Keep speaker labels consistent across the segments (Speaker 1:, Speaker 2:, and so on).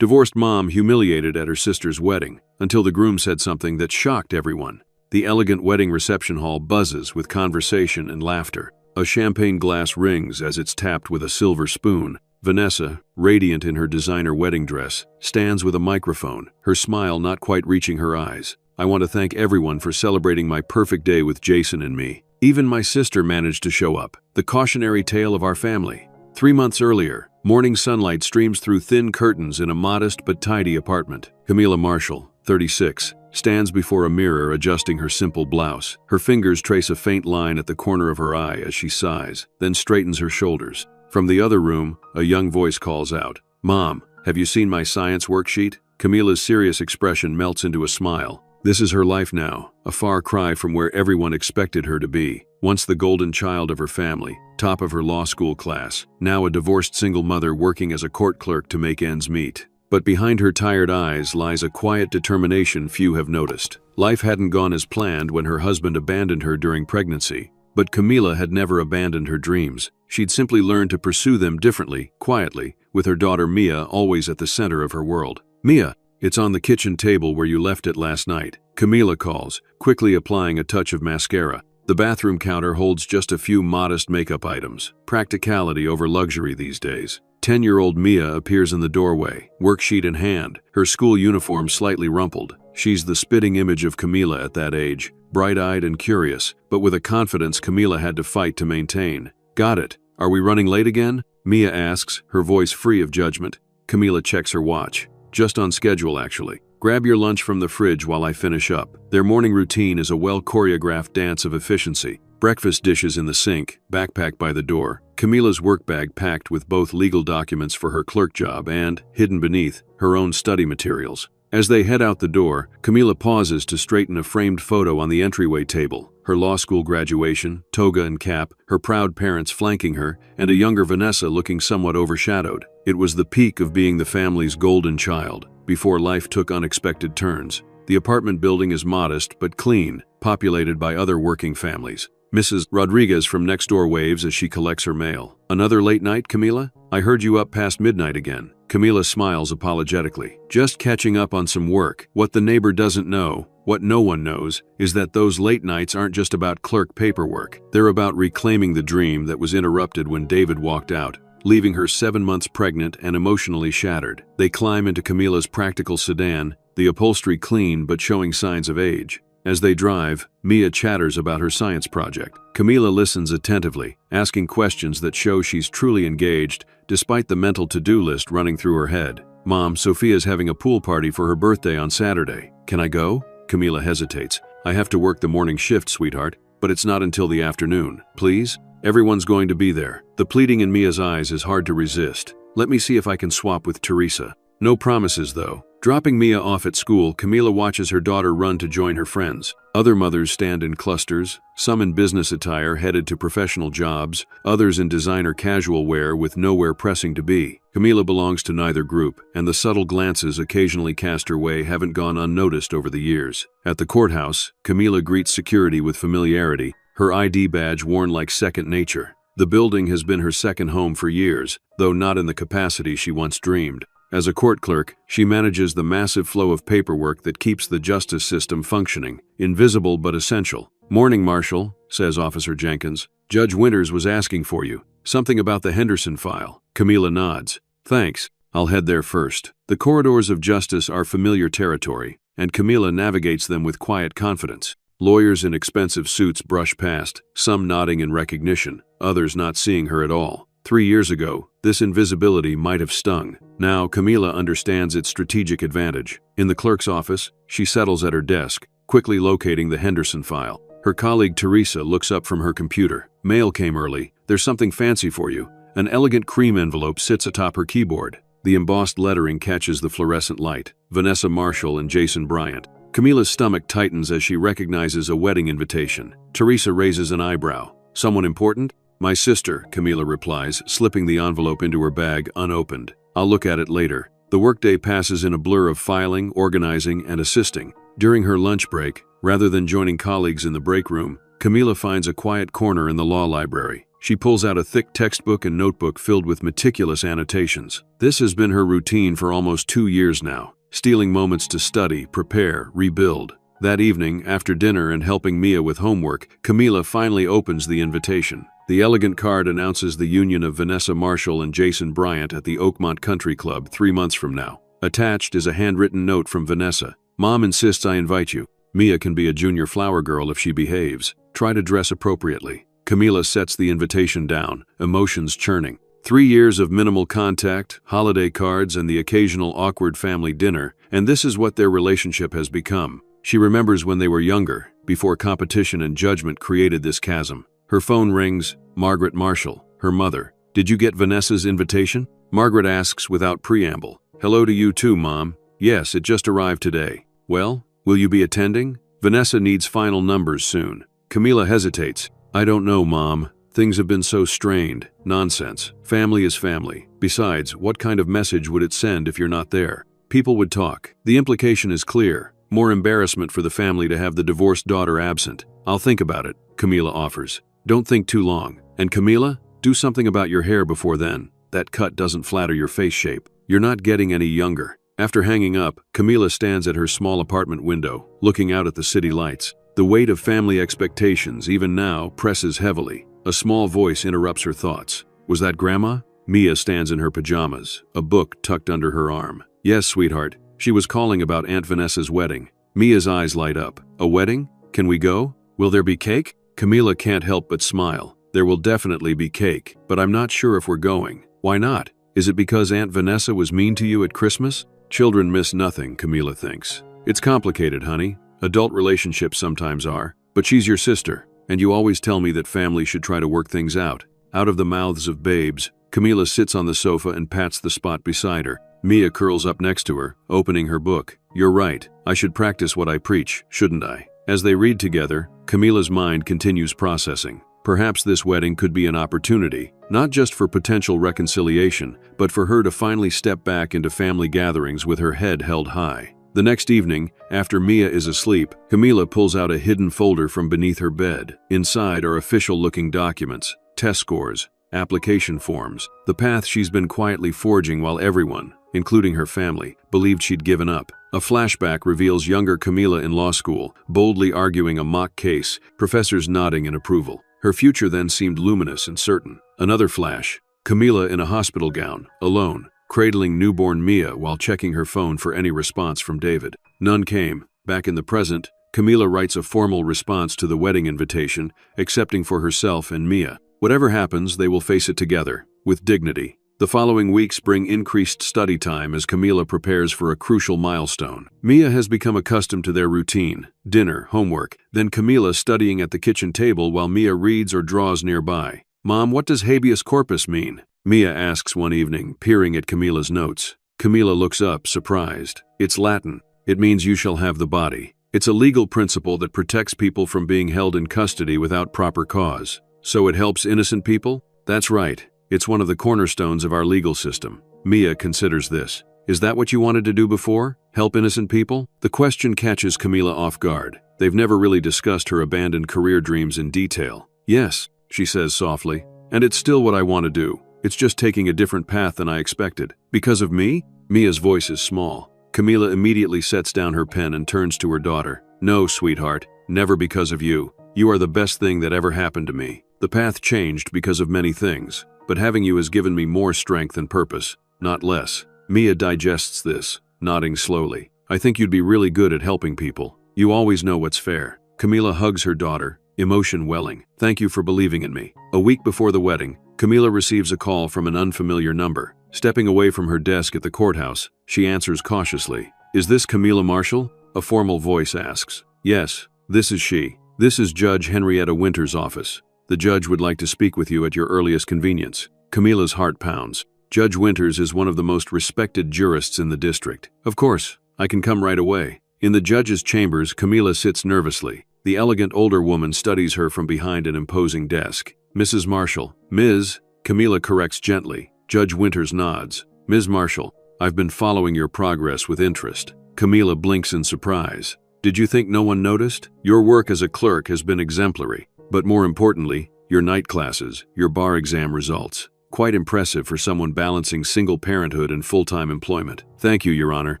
Speaker 1: Divorced mom humiliated at her sister's wedding, until the groom said something that shocked everyone. The elegant wedding reception hall buzzes with conversation and laughter. A champagne glass rings as it's tapped with a silver spoon. Vanessa, radiant in her designer wedding dress, stands with a microphone, her smile not quite reaching her eyes. I want to thank everyone for celebrating my perfect day with Jason and me. Even my sister managed to show up, the cautionary tale of our family. 3 months earlier, morning sunlight streams through thin curtains in a modest but tidy apartment. Camila Marshall, 36, stands before a mirror adjusting her simple blouse. Her fingers trace a faint line at the corner of her eye as she sighs, then straightens her shoulders. From the other room, a young voice calls out, "Mom, have you seen my science worksheet?" Camila's serious expression melts into a smile. This is her life now, a far cry from where everyone expected her to be. Once the golden child of her family, top of her law school class, now a divorced single mother working as a court clerk to make ends meet. But behind her tired eyes lies a quiet determination few have noticed. Life hadn't gone as planned when her husband abandoned her during pregnancy. But Camila had never abandoned her dreams. She'd simply learned to pursue them differently, quietly, with her daughter Mia always at the center of her world. "Mia, it's on the kitchen table where you left it last night," Camila calls, quickly applying a touch of mascara. The bathroom counter holds just a few modest makeup items. Practicality over luxury these days. 10-year-old Mia appears in the doorway, worksheet in hand, her school uniform slightly rumpled. She's the spitting image of Camila at that age, bright-eyed and curious, but with a confidence Camila had to fight to maintain. "Got it. Are we running late again?" Mia asks, her voice free of judgment. Camila checks her watch. "Just on schedule, actually. Grab your lunch from the fridge while I finish up." Their morning routine is a well-choreographed dance of efficiency. Breakfast dishes in the sink, backpack by the door, Camila's work bag packed with both legal documents for her clerk job and, hidden beneath, her own study materials. As they head out the door, Camila pauses to straighten a framed photo on the entryway table. Her law school graduation, toga and cap, her proud parents flanking her, and a younger Vanessa looking somewhat overshadowed. It was the peak of being the family's golden child, before life took unexpected turns. The apartment building is modest but clean, populated by other working families. Mrs. Rodriguez from next door waves as she collects her mail. "Another late night, Camila? I heard you up past midnight again." Camila smiles apologetically. "Just catching up on some work. What the neighbor doesn't know, what no one knows, is that those late nights aren't just about clerk paperwork. They're about reclaiming the dream that was interrupted when David walked out, leaving her 7 months pregnant and emotionally shattered." They climb into Camila's practical sedan, the upholstery clean but showing signs of age. As they drive, Mia chatters about her science project. Camila listens attentively, asking questions that show she's truly engaged, despite the mental to-do list running through her head. "Mom, Sophia's having a pool party for her birthday on Saturday. Can I go?" Camila hesitates. "I have to work the morning shift, sweetheart, but it's not until the afternoon. Please? Everyone's going to be there." The pleading in Mia's eyes is hard to resist. "Let me see if I can swap with Teresa." No promises, though. Dropping Mia off at school, Camila watches her daughter run to join her friends. Other mothers stand in clusters, some in business attire headed to professional jobs, others in designer casual wear with nowhere pressing to be. Camila belongs to neither group, and the subtle glances occasionally cast her way haven't gone unnoticed over the years. At the courthouse, Camila greets security with familiarity, her ID badge worn like second nature. The building has been her second home for years, though not in the capacity she once dreamed. As a court clerk, she manages the massive flow of paperwork that keeps the justice system functioning, invisible but essential. "Morning, Marshall," says Officer Jenkins. "Judge Winters was asking for you. Something about the Henderson file." Camila nods. "Thanks. I'll head there first." The corridors of justice are familiar territory, and Camila navigates them with quiet confidence. Lawyers in expensive suits brush past, some nodding in recognition, others not seeing her at all. 3 years ago, this invisibility might have stung. Now, Camila understands its strategic advantage. In the clerk's office, she settles at her desk, quickly locating the Henderson file. Her colleague Teresa looks up from her computer. "Mail came early. There's something fancy for you." An elegant cream envelope sits atop her keyboard. The embossed lettering catches the fluorescent light. Vanessa Marshall and Jason Bryant. Camila's stomach tightens as she recognizes a wedding invitation. Teresa raises an eyebrow. "Someone important?" "My sister," Camila replies, slipping the envelope into her bag unopened. "I'll look at it later." The workday passes in a blur of filing, organizing, and assisting. During her lunch break, rather than joining colleagues in the break room, Camila finds a quiet corner in the law library. She pulls out a thick textbook and notebook filled with meticulous annotations. This has been her routine for almost 2 years now, stealing moments to study, prepare, rebuild. That evening, after dinner and helping Mia with homework, Camila finally opens the invitation. The elegant card announces the union of Vanessa Marshall and Jason Bryant at the Oakmont Country Club 3 months from now. Attached is a handwritten note from Vanessa. Mom insists I invite you. Mia can be a junior flower girl if she behaves. Try to dress appropriately. Camila sets the invitation down, emotions churning. 3 years of minimal contact, holiday cards, and the occasional awkward family dinner, and this is what their relationship has become. She remembers when they were younger, before competition and judgment created this chasm. Her phone rings. Margaret Marshall, her mother. Did you get Vanessa's invitation? Margaret asks without preamble. Hello to you too, Mom. Yes, it just arrived today. Well, will you be attending? Vanessa needs final numbers soon. Camila hesitates. I don't know, Mom. Things have been so strained. Nonsense. Family is family. Besides, what kind of message would it send if you're not there? People would talk. The implication is clear. More embarrassment for the family to have the divorced daughter absent. I'll think about it, Camila offers. Don't think too long. And Camila, do something about your hair before then. That cut doesn't flatter your face shape. You're not getting any younger. After hanging up, Camila stands at her small apartment window, looking out at the city lights. The weight of family expectations, even now, presses heavily. A small voice interrupts her thoughts. Was that Grandma? Mia stands in her pajamas, a book tucked under her arm. Yes, sweetheart. She was calling about Aunt Vanessa's wedding. Mia's eyes light up. A wedding? Can we go? Will there be cake? Camila can't help but smile. There will definitely be cake, but I'm not sure if we're going. Why not? Is it because Aunt Vanessa was mean to you at Christmas? Children miss nothing, Camila thinks. It's complicated, honey. Adult relationships sometimes are. But she's your sister, and you always tell me that family should try to work things out. Out of the mouths of babes, Camila sits on the sofa and pats the spot beside her. Mia curls up next to her, opening her book. You're right. I should practice what I preach, shouldn't I? As they read together, Camila's mind continues processing. Perhaps this wedding could be an opportunity, not just for potential reconciliation, but for her to finally step back into family gatherings with her head held high. The next evening, after Mia is asleep, Camila pulls out a hidden folder from beneath her bed. Inside are official-looking documents, test scores, application forms, the path she's been quietly forging while everyone, including her family, believed she'd given up. A flashback reveals younger Camila in law school, boldly arguing a mock case, professors nodding in approval. Her future then seemed luminous and certain. Another flash, Camila in a hospital gown, alone, cradling newborn Mia while checking her phone for any response from David. None came. Back in the present, Camila writes a formal response to the wedding invitation, accepting for herself and Mia. Whatever happens, they will face it together, with dignity. The following weeks bring increased study time as Camila prepares for a crucial milestone. Mia has become accustomed to their routine, dinner, homework, then Camila studying at the kitchen table while Mia reads or draws nearby. Mom, what does habeas corpus mean? Mia asks one evening, peering at Camila's notes. Camila looks up, surprised. It's Latin. It means you shall have the body. It's a legal principle that protects people from being held in custody without proper cause. So it helps innocent people? That's right. It's one of the cornerstones of our legal system. Mia considers this. Is that what you wanted to do before? Help innocent people? The question catches Camila off guard. They've never really discussed her abandoned career dreams in detail. Yes, she says softly, and it's still what I want to do. It's just taking a different path than I expected. Because of me? Mia's voice is small. Camila immediately sets down her pen and turns to her daughter. No, sweetheart, never because of you. You are the best thing that ever happened to me. The path changed because of many things, but having you has given me more strength and purpose, not less. Mia digests this, nodding slowly. I think you'd be really good at helping people. You always know what's fair. Camila hugs her daughter, emotion welling. Thank you for believing in me. A week before the wedding, Camila receives a call from an unfamiliar number. Stepping away from her desk at the courthouse, she answers cautiously. Is this Camila Marshall? A formal voice asks. Yes, this is she. This is Judge Henrietta Winter's office. The judge would like to speak with you at your earliest convenience. Camila's heart pounds. Judge Winters is one of the most respected jurists in the district. Of course, I can come right away. In the judge's chambers, Camila sits nervously. The elegant older woman studies her from behind an imposing desk. Mrs. Marshall. Ms. Camila corrects gently. Judge Winters nods. Ms. Marshall, I've been following your progress with interest. Camila blinks in surprise. Did you think no one noticed? Your work as a clerk has been exemplary. But more importantly, your night classes, your bar exam results. Quite impressive for someone balancing single parenthood and full-time employment. Thank you, Your Honor.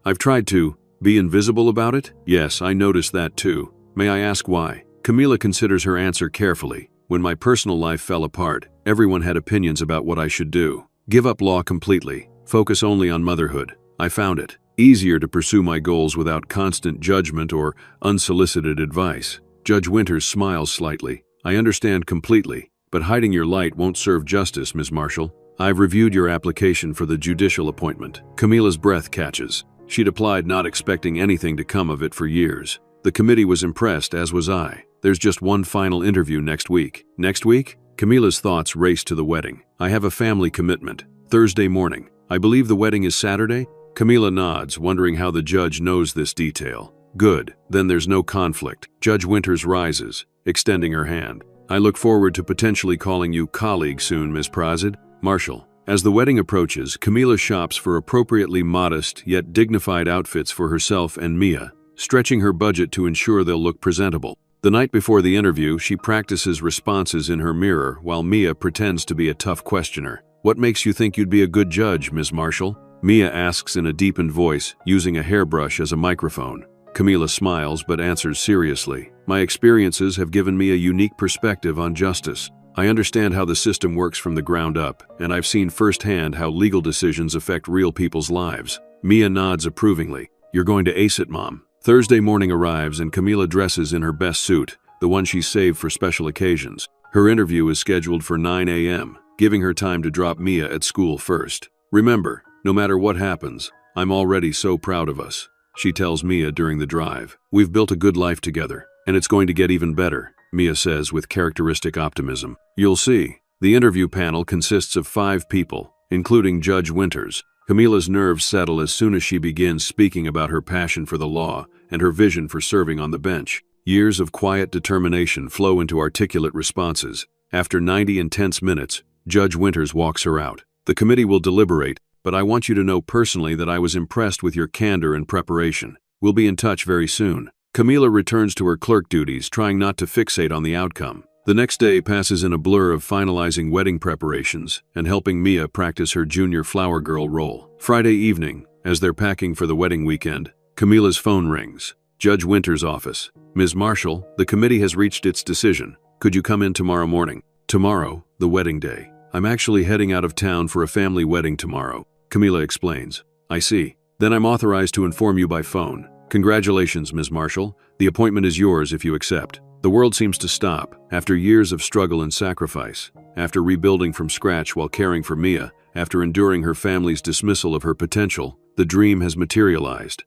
Speaker 1: I've tried to be invisible about it? Yes, I noticed that too. May I ask why? Camila considers her answer carefully. When my personal life fell apart, everyone had opinions about what I should do. Give up law completely. Focus only on motherhood. I found it easier to pursue my goals without constant judgment or unsolicited advice. Judge Winters smiles slightly. I understand completely, but hiding your light won't serve justice, Ms. Marshall. I've reviewed your application for the judicial appointment. Camila's breath catches. She'd applied not expecting anything to come of it for years. The committee was impressed, as was I. There's just one final interview next week. Next week? Camila's thoughts race to the wedding. I have a family commitment. Thursday morning. I believe the wedding is Saturday? Camila nods, wondering how the judge knows this detail. Good. Then there's no conflict. Judge Winters rises, extending her hand. I look forward to potentially calling you colleague soon, Ms. Prazid. Marshall. As the wedding approaches, Camila shops for appropriately modest yet dignified outfits for herself and Mia, stretching her budget to ensure they'll look presentable. The night before the interview, she practices responses in her mirror while Mia pretends to be a tough questioner. What makes you think you'd be a good judge, Ms. Marshall? Mia asks in a deepened voice, using a hairbrush as a microphone. Camila smiles but answers seriously. My experiences have given me a unique perspective on justice. I understand how the system works from the ground up, and I've seen firsthand how legal decisions affect real people's lives. Mia nods approvingly. You're going to ace it, Mom. Thursday morning arrives and Camila dresses in her best suit, the one she's saved for special occasions. Her interview is scheduled for 9 a.m., giving her time to drop Mia at school first. Remember, no matter what happens, I'm already so proud of us, she tells Mia during the drive. We've built a good life together, and it's going to get even better, Mia says with characteristic optimism. You'll see. The interview panel consists of 5 people, including Judge Winters. Camila's nerves settle as soon as she begins speaking about her passion for the law and her vision for serving on the bench. Years of quiet determination flow into articulate responses. After 90 intense minutes, Judge Winters walks her out. The committee will deliberate, but I want you to know personally that I was impressed with your candor and preparation. We'll be in touch very soon. Camila returns to her clerk duties, trying not to fixate on the outcome. The next day passes in a blur of finalizing wedding preparations and helping Mia practice her junior flower girl role. Friday evening, as they're packing for the wedding weekend, Camila's phone rings. Judge Winters' office. Ms. Marshall, the committee has reached its decision. Could you come in tomorrow morning? Tomorrow, the wedding day. I'm actually heading out of town for a family wedding tomorrow, Camila explains. I see. Then I'm authorized to inform you by phone. Congratulations, Ms. Marshall. The appointment is yours if you accept. The world seems to stop, after years of struggle and sacrifice, after rebuilding from scratch while caring for Mia, after enduring her family's dismissal of her potential, the dream has materialized.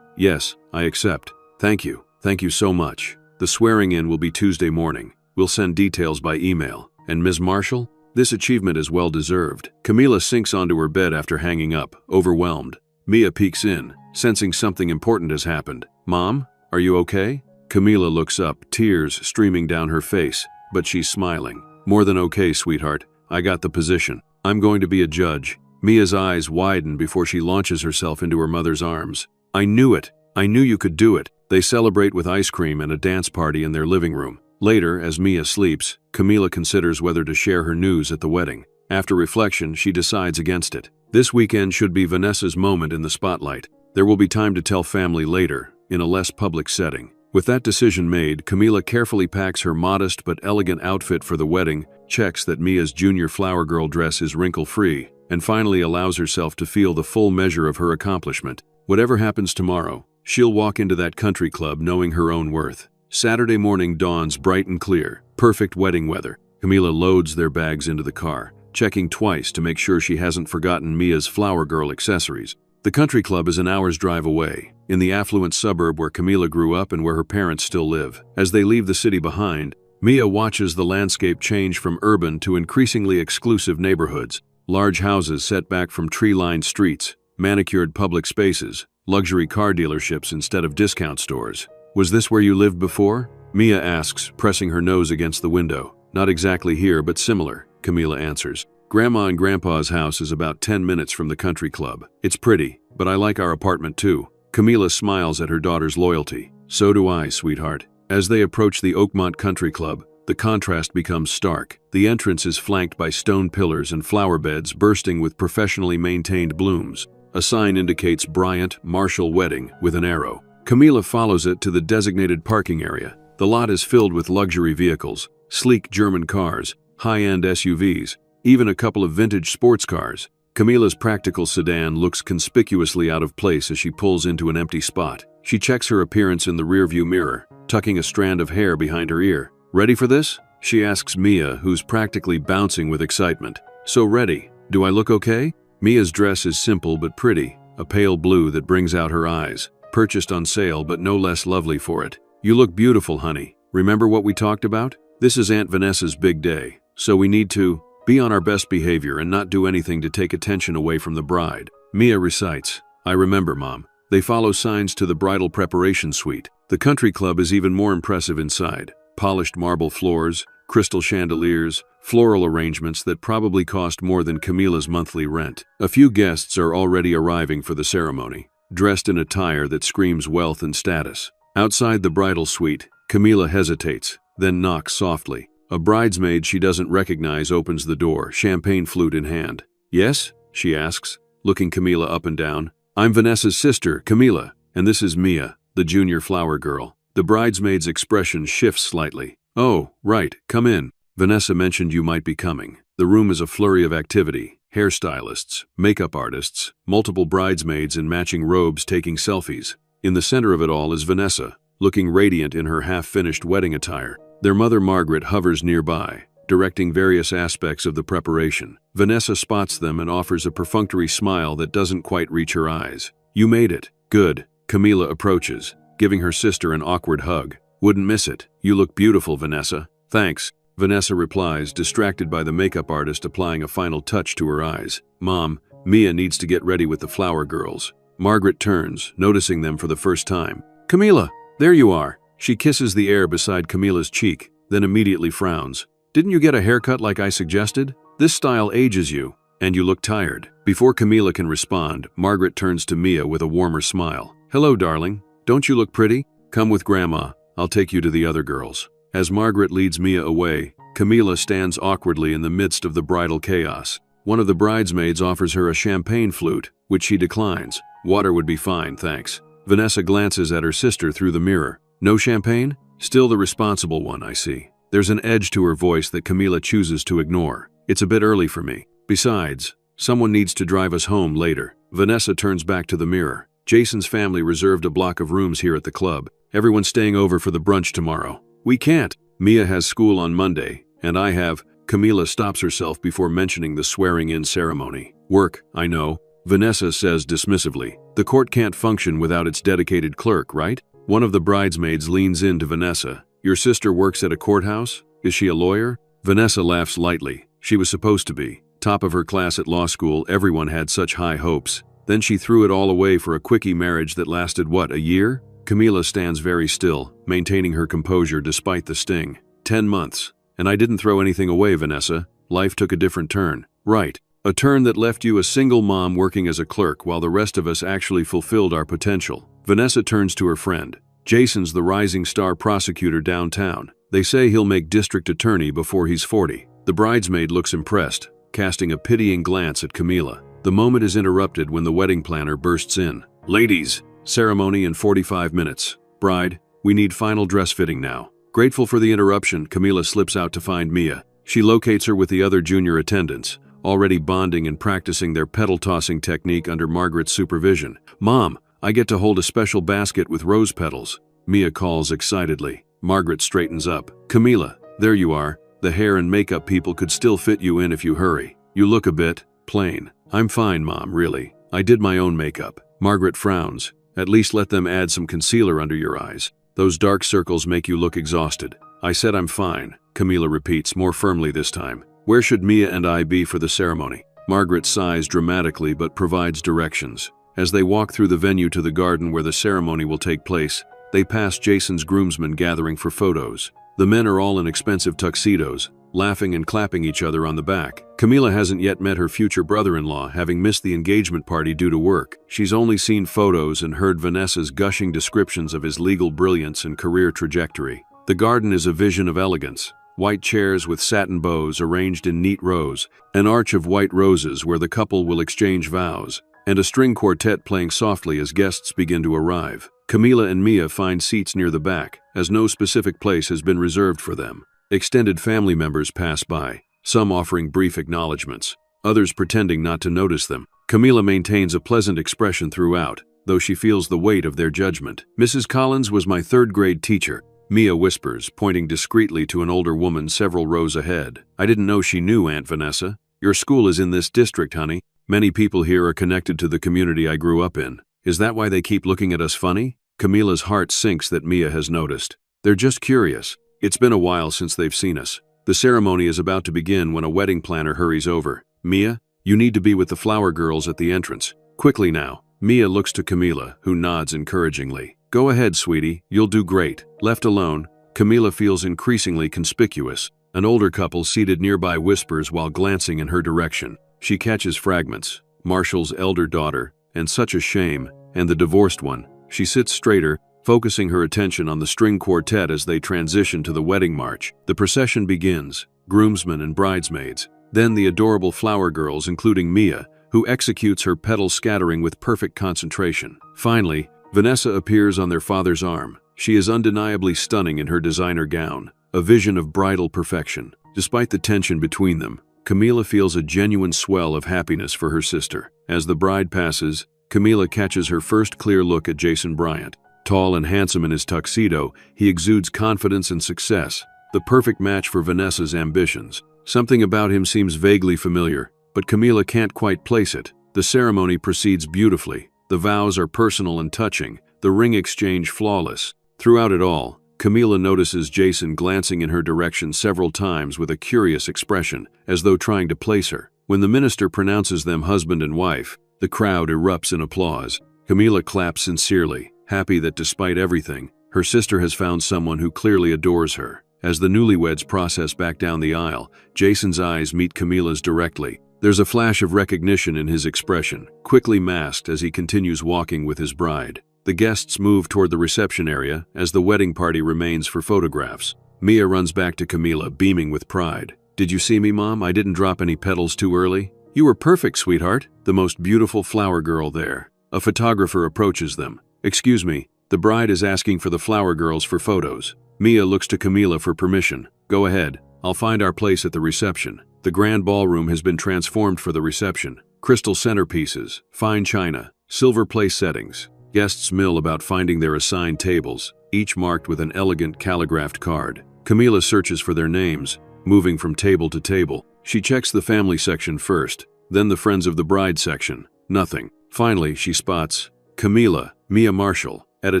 Speaker 1: Yes, I accept. Thank you. Thank you so much. The swearing-in will be Tuesday morning. We'll send details by email. And Ms. Marshall? This achievement is well-deserved. Camila sinks onto her bed after hanging up, overwhelmed. Mia peeks in, sensing something important has happened. Mom, are you okay? Camila looks up, tears streaming down her face, but she's smiling. More than okay, sweetheart. I got the position. I'm going to be a judge. Mia's eyes widen before she launches herself into her mother's arms. I knew it. I knew you could do it. They celebrate with ice cream and a dance party in their living room. Later, as Mia sleeps, Camila considers whether to share her news at the wedding. After reflection, she decides against it. This weekend should be Vanessa's moment in the spotlight. There will be time to tell family later, in a less public setting. With that decision made, Camila carefully packs her modest but elegant outfit for the wedding, checks that Mia's junior flower girl dress is wrinkle-free, and finally allows herself to feel the full measure of her accomplishment. Whatever happens tomorrow, she'll walk into that country club knowing her own worth. Saturday morning dawns bright and clear, perfect wedding weather. Camila loads their bags into the car, checking twice to make sure she hasn't forgotten Mia's flower girl accessories. The country club is an hour's drive away, in the affluent suburb where Camila grew up and where her parents still live. As they leave the city behind, Mia watches the landscape change from urban to increasingly exclusive neighborhoods. Large houses set back from tree-lined streets, manicured public spaces, luxury car dealerships instead of discount stores. Was this where you lived before? Mia asks, pressing her nose against the window. Not exactly here, but similar, Camila answers. Grandma and Grandpa's house is about 10 minutes from the country club. It's pretty, but I like our apartment too. Camila smiles at her daughter's loyalty. So do I, sweetheart. As they approach the Oakmont Country Club, the contrast becomes stark. The entrance is flanked by stone pillars and flower beds bursting with professionally maintained blooms. A sign indicates Bryant Marshall Wedding with an arrow. Camila follows it to the designated parking area. The lot is filled with luxury vehicles, sleek German cars, high-end SUVs, even a couple of vintage sports cars. Camila's practical sedan looks conspicuously out of place as she pulls into an empty spot. She checks her appearance in the rearview mirror, tucking a strand of hair behind her ear. "Ready for this?" she asks Mia, who's practically bouncing with excitement. "So ready. Do I look okay?" Mia's dress is simple but pretty, a pale blue that brings out her eyes, purchased on sale but no less lovely for it. "You look beautiful, honey. Remember what we talked about? This is Aunt Vanessa's big day, so we need to be on our best behavior and not do anything to take attention away from the bride." Mia recites, "I remember, Mom." They follow signs to the bridal preparation suite. The country club is even more impressive inside. Polished marble floors, crystal chandeliers, floral arrangements that probably cost more than Camila's monthly rent. A few guests are already arriving for the ceremony, dressed in attire that screams wealth and status. Outside the bridal suite, Camila hesitates, then knocks softly. A bridesmaid she doesn't recognize opens the door, champagne flute in hand. "Yes?" she asks, looking Camila up and down. "I'm Vanessa's sister, Camila, and this is Mia, the junior flower girl." The bridesmaid's expression shifts slightly. "Oh, right, come in. Vanessa mentioned you might be coming." The room is a flurry of activity. Hairstylists, makeup artists, multiple bridesmaids in matching robes taking selfies. In the center of it all is Vanessa, looking radiant in her half-finished wedding attire. Their mother Margaret hovers nearby, directing various aspects of the preparation. Vanessa spots them and offers a perfunctory smile that doesn't quite reach her eyes. "You made it. Good." Camila approaches, giving her sister an awkward hug. "Wouldn't miss it. You look beautiful, Vanessa." "Thanks," Vanessa replies, distracted by the makeup artist applying a final touch to her eyes. "Mom, Mia needs to get ready with the flower girls." Margaret turns, noticing them for the first time. "Camila, there you are." She kisses the air beside Camila's cheek, then immediately frowns. "Didn't you get a haircut like I suggested? This style ages you, and you look tired." Before Camila can respond, Margaret turns to Mia with a warmer smile. "Hello, darling. Don't you look pretty? Come with Grandma. I'll take you to the other girls." As Margaret leads Mia away, Camila stands awkwardly in the midst of the bridal chaos. One of the bridesmaids offers her a champagne flute, which she declines. "Water would be fine, thanks." Vanessa glances at her sister through the mirror. "No champagne? Still the responsible one, I see." There's an edge to her voice that Camila chooses to ignore. "It's a bit early for me. Besides, someone needs to drive us home later." Vanessa turns back to the mirror. "Jason's family reserved a block of rooms here at the club. Everyone's staying over for the brunch tomorrow." "We can't. Mia has school on Monday, and I have." Camila stops herself before mentioning the swearing-in ceremony. "Work, I know," Vanessa says dismissively. "The court can't function without its dedicated clerk, right?" One of the bridesmaids leans in to Vanessa. "Your sister works at a courthouse? Is she a lawyer?" Vanessa laughs lightly. She was supposed to be. Top of her class at law school, everyone had such high hopes. Then she threw it all away for a quickie marriage that lasted, what, a year? Camila stands very still, maintaining her composure despite the sting. 10 months. And I didn't throw anything away, Vanessa. Life took a different turn. Right. A turn that left you a single mom working as a clerk while the rest of us actually fulfilled our potential. Vanessa turns to her friend. "Jason's the rising star prosecutor downtown. They say he'll make district attorney before he's 40. The bridesmaid looks impressed, casting a pitying glance at Camila. The moment is interrupted when the wedding planner bursts in. "Ladies, ceremony in 45 minutes. Bride, we need final dress fitting now." Grateful for the interruption, Camila slips out to find Mia. She locates her with the other junior attendants, already bonding and practicing their petal-tossing technique under Margaret's supervision. "Mom, I get to hold a special basket with rose petals," Mia calls excitedly. Margaret straightens up. "Camila, there you are. The hair and makeup people could still fit you in if you hurry. You look a bit plain." "I'm fine, Mom, really. I did my own makeup." Margaret frowns. "At least let them add some concealer under your eyes. Those dark circles make you look exhausted." "I said I'm fine," Camila repeats, more firmly this time. "Where should Mia and I be for the ceremony?" Margaret sighs dramatically but provides directions. As they walk through the venue to the garden where the ceremony will take place, they pass Jason's groomsmen gathering for photos. The men are all in expensive tuxedos, laughing and clapping each other on the back. Camila hasn't yet met her future brother-in-law, having missed the engagement party due to work. She's only seen photos and heard Vanessa's gushing descriptions of his legal brilliance and career trajectory. The garden is a vision of elegance. white chairs with satin bows arranged in neat rows, an arch of white roses where the couple will exchange vows, and a string quartet playing softly as guests begin to arrive. Camila and Mia find seats near the back, as no specific place has been reserved for them. Extended family members pass by, some offering brief acknowledgments, others pretending not to notice them. Camila maintains a pleasant expression throughout, though she feels the weight of their judgment. "Mrs. Collins was my third-grade teacher," Mia whispers, pointing discreetly to an older woman several rows ahead. "I didn't know she knew Aunt Vanessa. Your school is in this district, honey. Many people here are connected to the community I grew up in. Is that why they keep looking at us funny?" Camila's heart sinks that Mia has noticed. They're just curious. It's been a while since they've seen us. The ceremony is about to begin when a wedding planner hurries over. "Mia, you need to be with the flower girls at the entrance. Quickly now." Mia looks to Camila, who nods encouragingly. "Go ahead, sweetie. You'll do great." Left alone, Camila feels increasingly conspicuous. An older couple seated nearby whispers while glancing in her direction. She catches fragments. Marshall's elder daughter, and such a shame, and the divorced one. She sits straighter, focusing her attention on the string quartet as they transition to the wedding march. The procession begins, groomsmen and bridesmaids. Then the adorable flower girls, including Mia, who executes her petal scattering with perfect concentration. Finally, Vanessa appears on their father's arm. She is undeniably stunning in her designer gown, a vision of bridal perfection. Despite the tension between them, Camila feels a genuine swell of happiness for her sister. As the bride passes, Camila catches her first clear look at Jason Bryant. Tall and handsome in his tuxedo, he exudes confidence and success, the perfect match for Vanessa's ambitions. Something about him seems vaguely familiar, but Camila can't quite place it. The ceremony proceeds beautifully. The vows are personal and touching, the ring exchange flawless. Throughout it all, Camila notices Jason glancing in her direction several times with a curious expression, as though trying to place her. When the minister pronounces them husband and wife, the crowd erupts in applause. Camila claps sincerely, happy that despite everything, her sister has found someone who clearly adores her. As the newlyweds process back down the aisle, Jason's eyes meet Camila's directly. There's a flash of recognition in his expression, quickly masked as he continues walking with his bride. The guests move toward the reception area as the wedding party remains for photographs. Mia runs back to Camila, beaming with pride. "Did you see me, Mom? I didn't drop any petals too early." "You were perfect, sweetheart." The most beautiful flower girl there. A photographer approaches them. "Excuse me, the bride is asking for the flower girls for photos." Mia looks to Camila for permission. "Go ahead. I'll find our place at the reception." The grand ballroom has been transformed for the reception. Crystal centerpieces, fine china, silver place settings. Guests mill about finding their assigned tables, each marked with an elegant calligraphed card. Camila searches for their names, moving from table to table. She checks the family section first, then the friends of the bride section. Nothing. Finally, she spots Camila, Mia Marshall, at a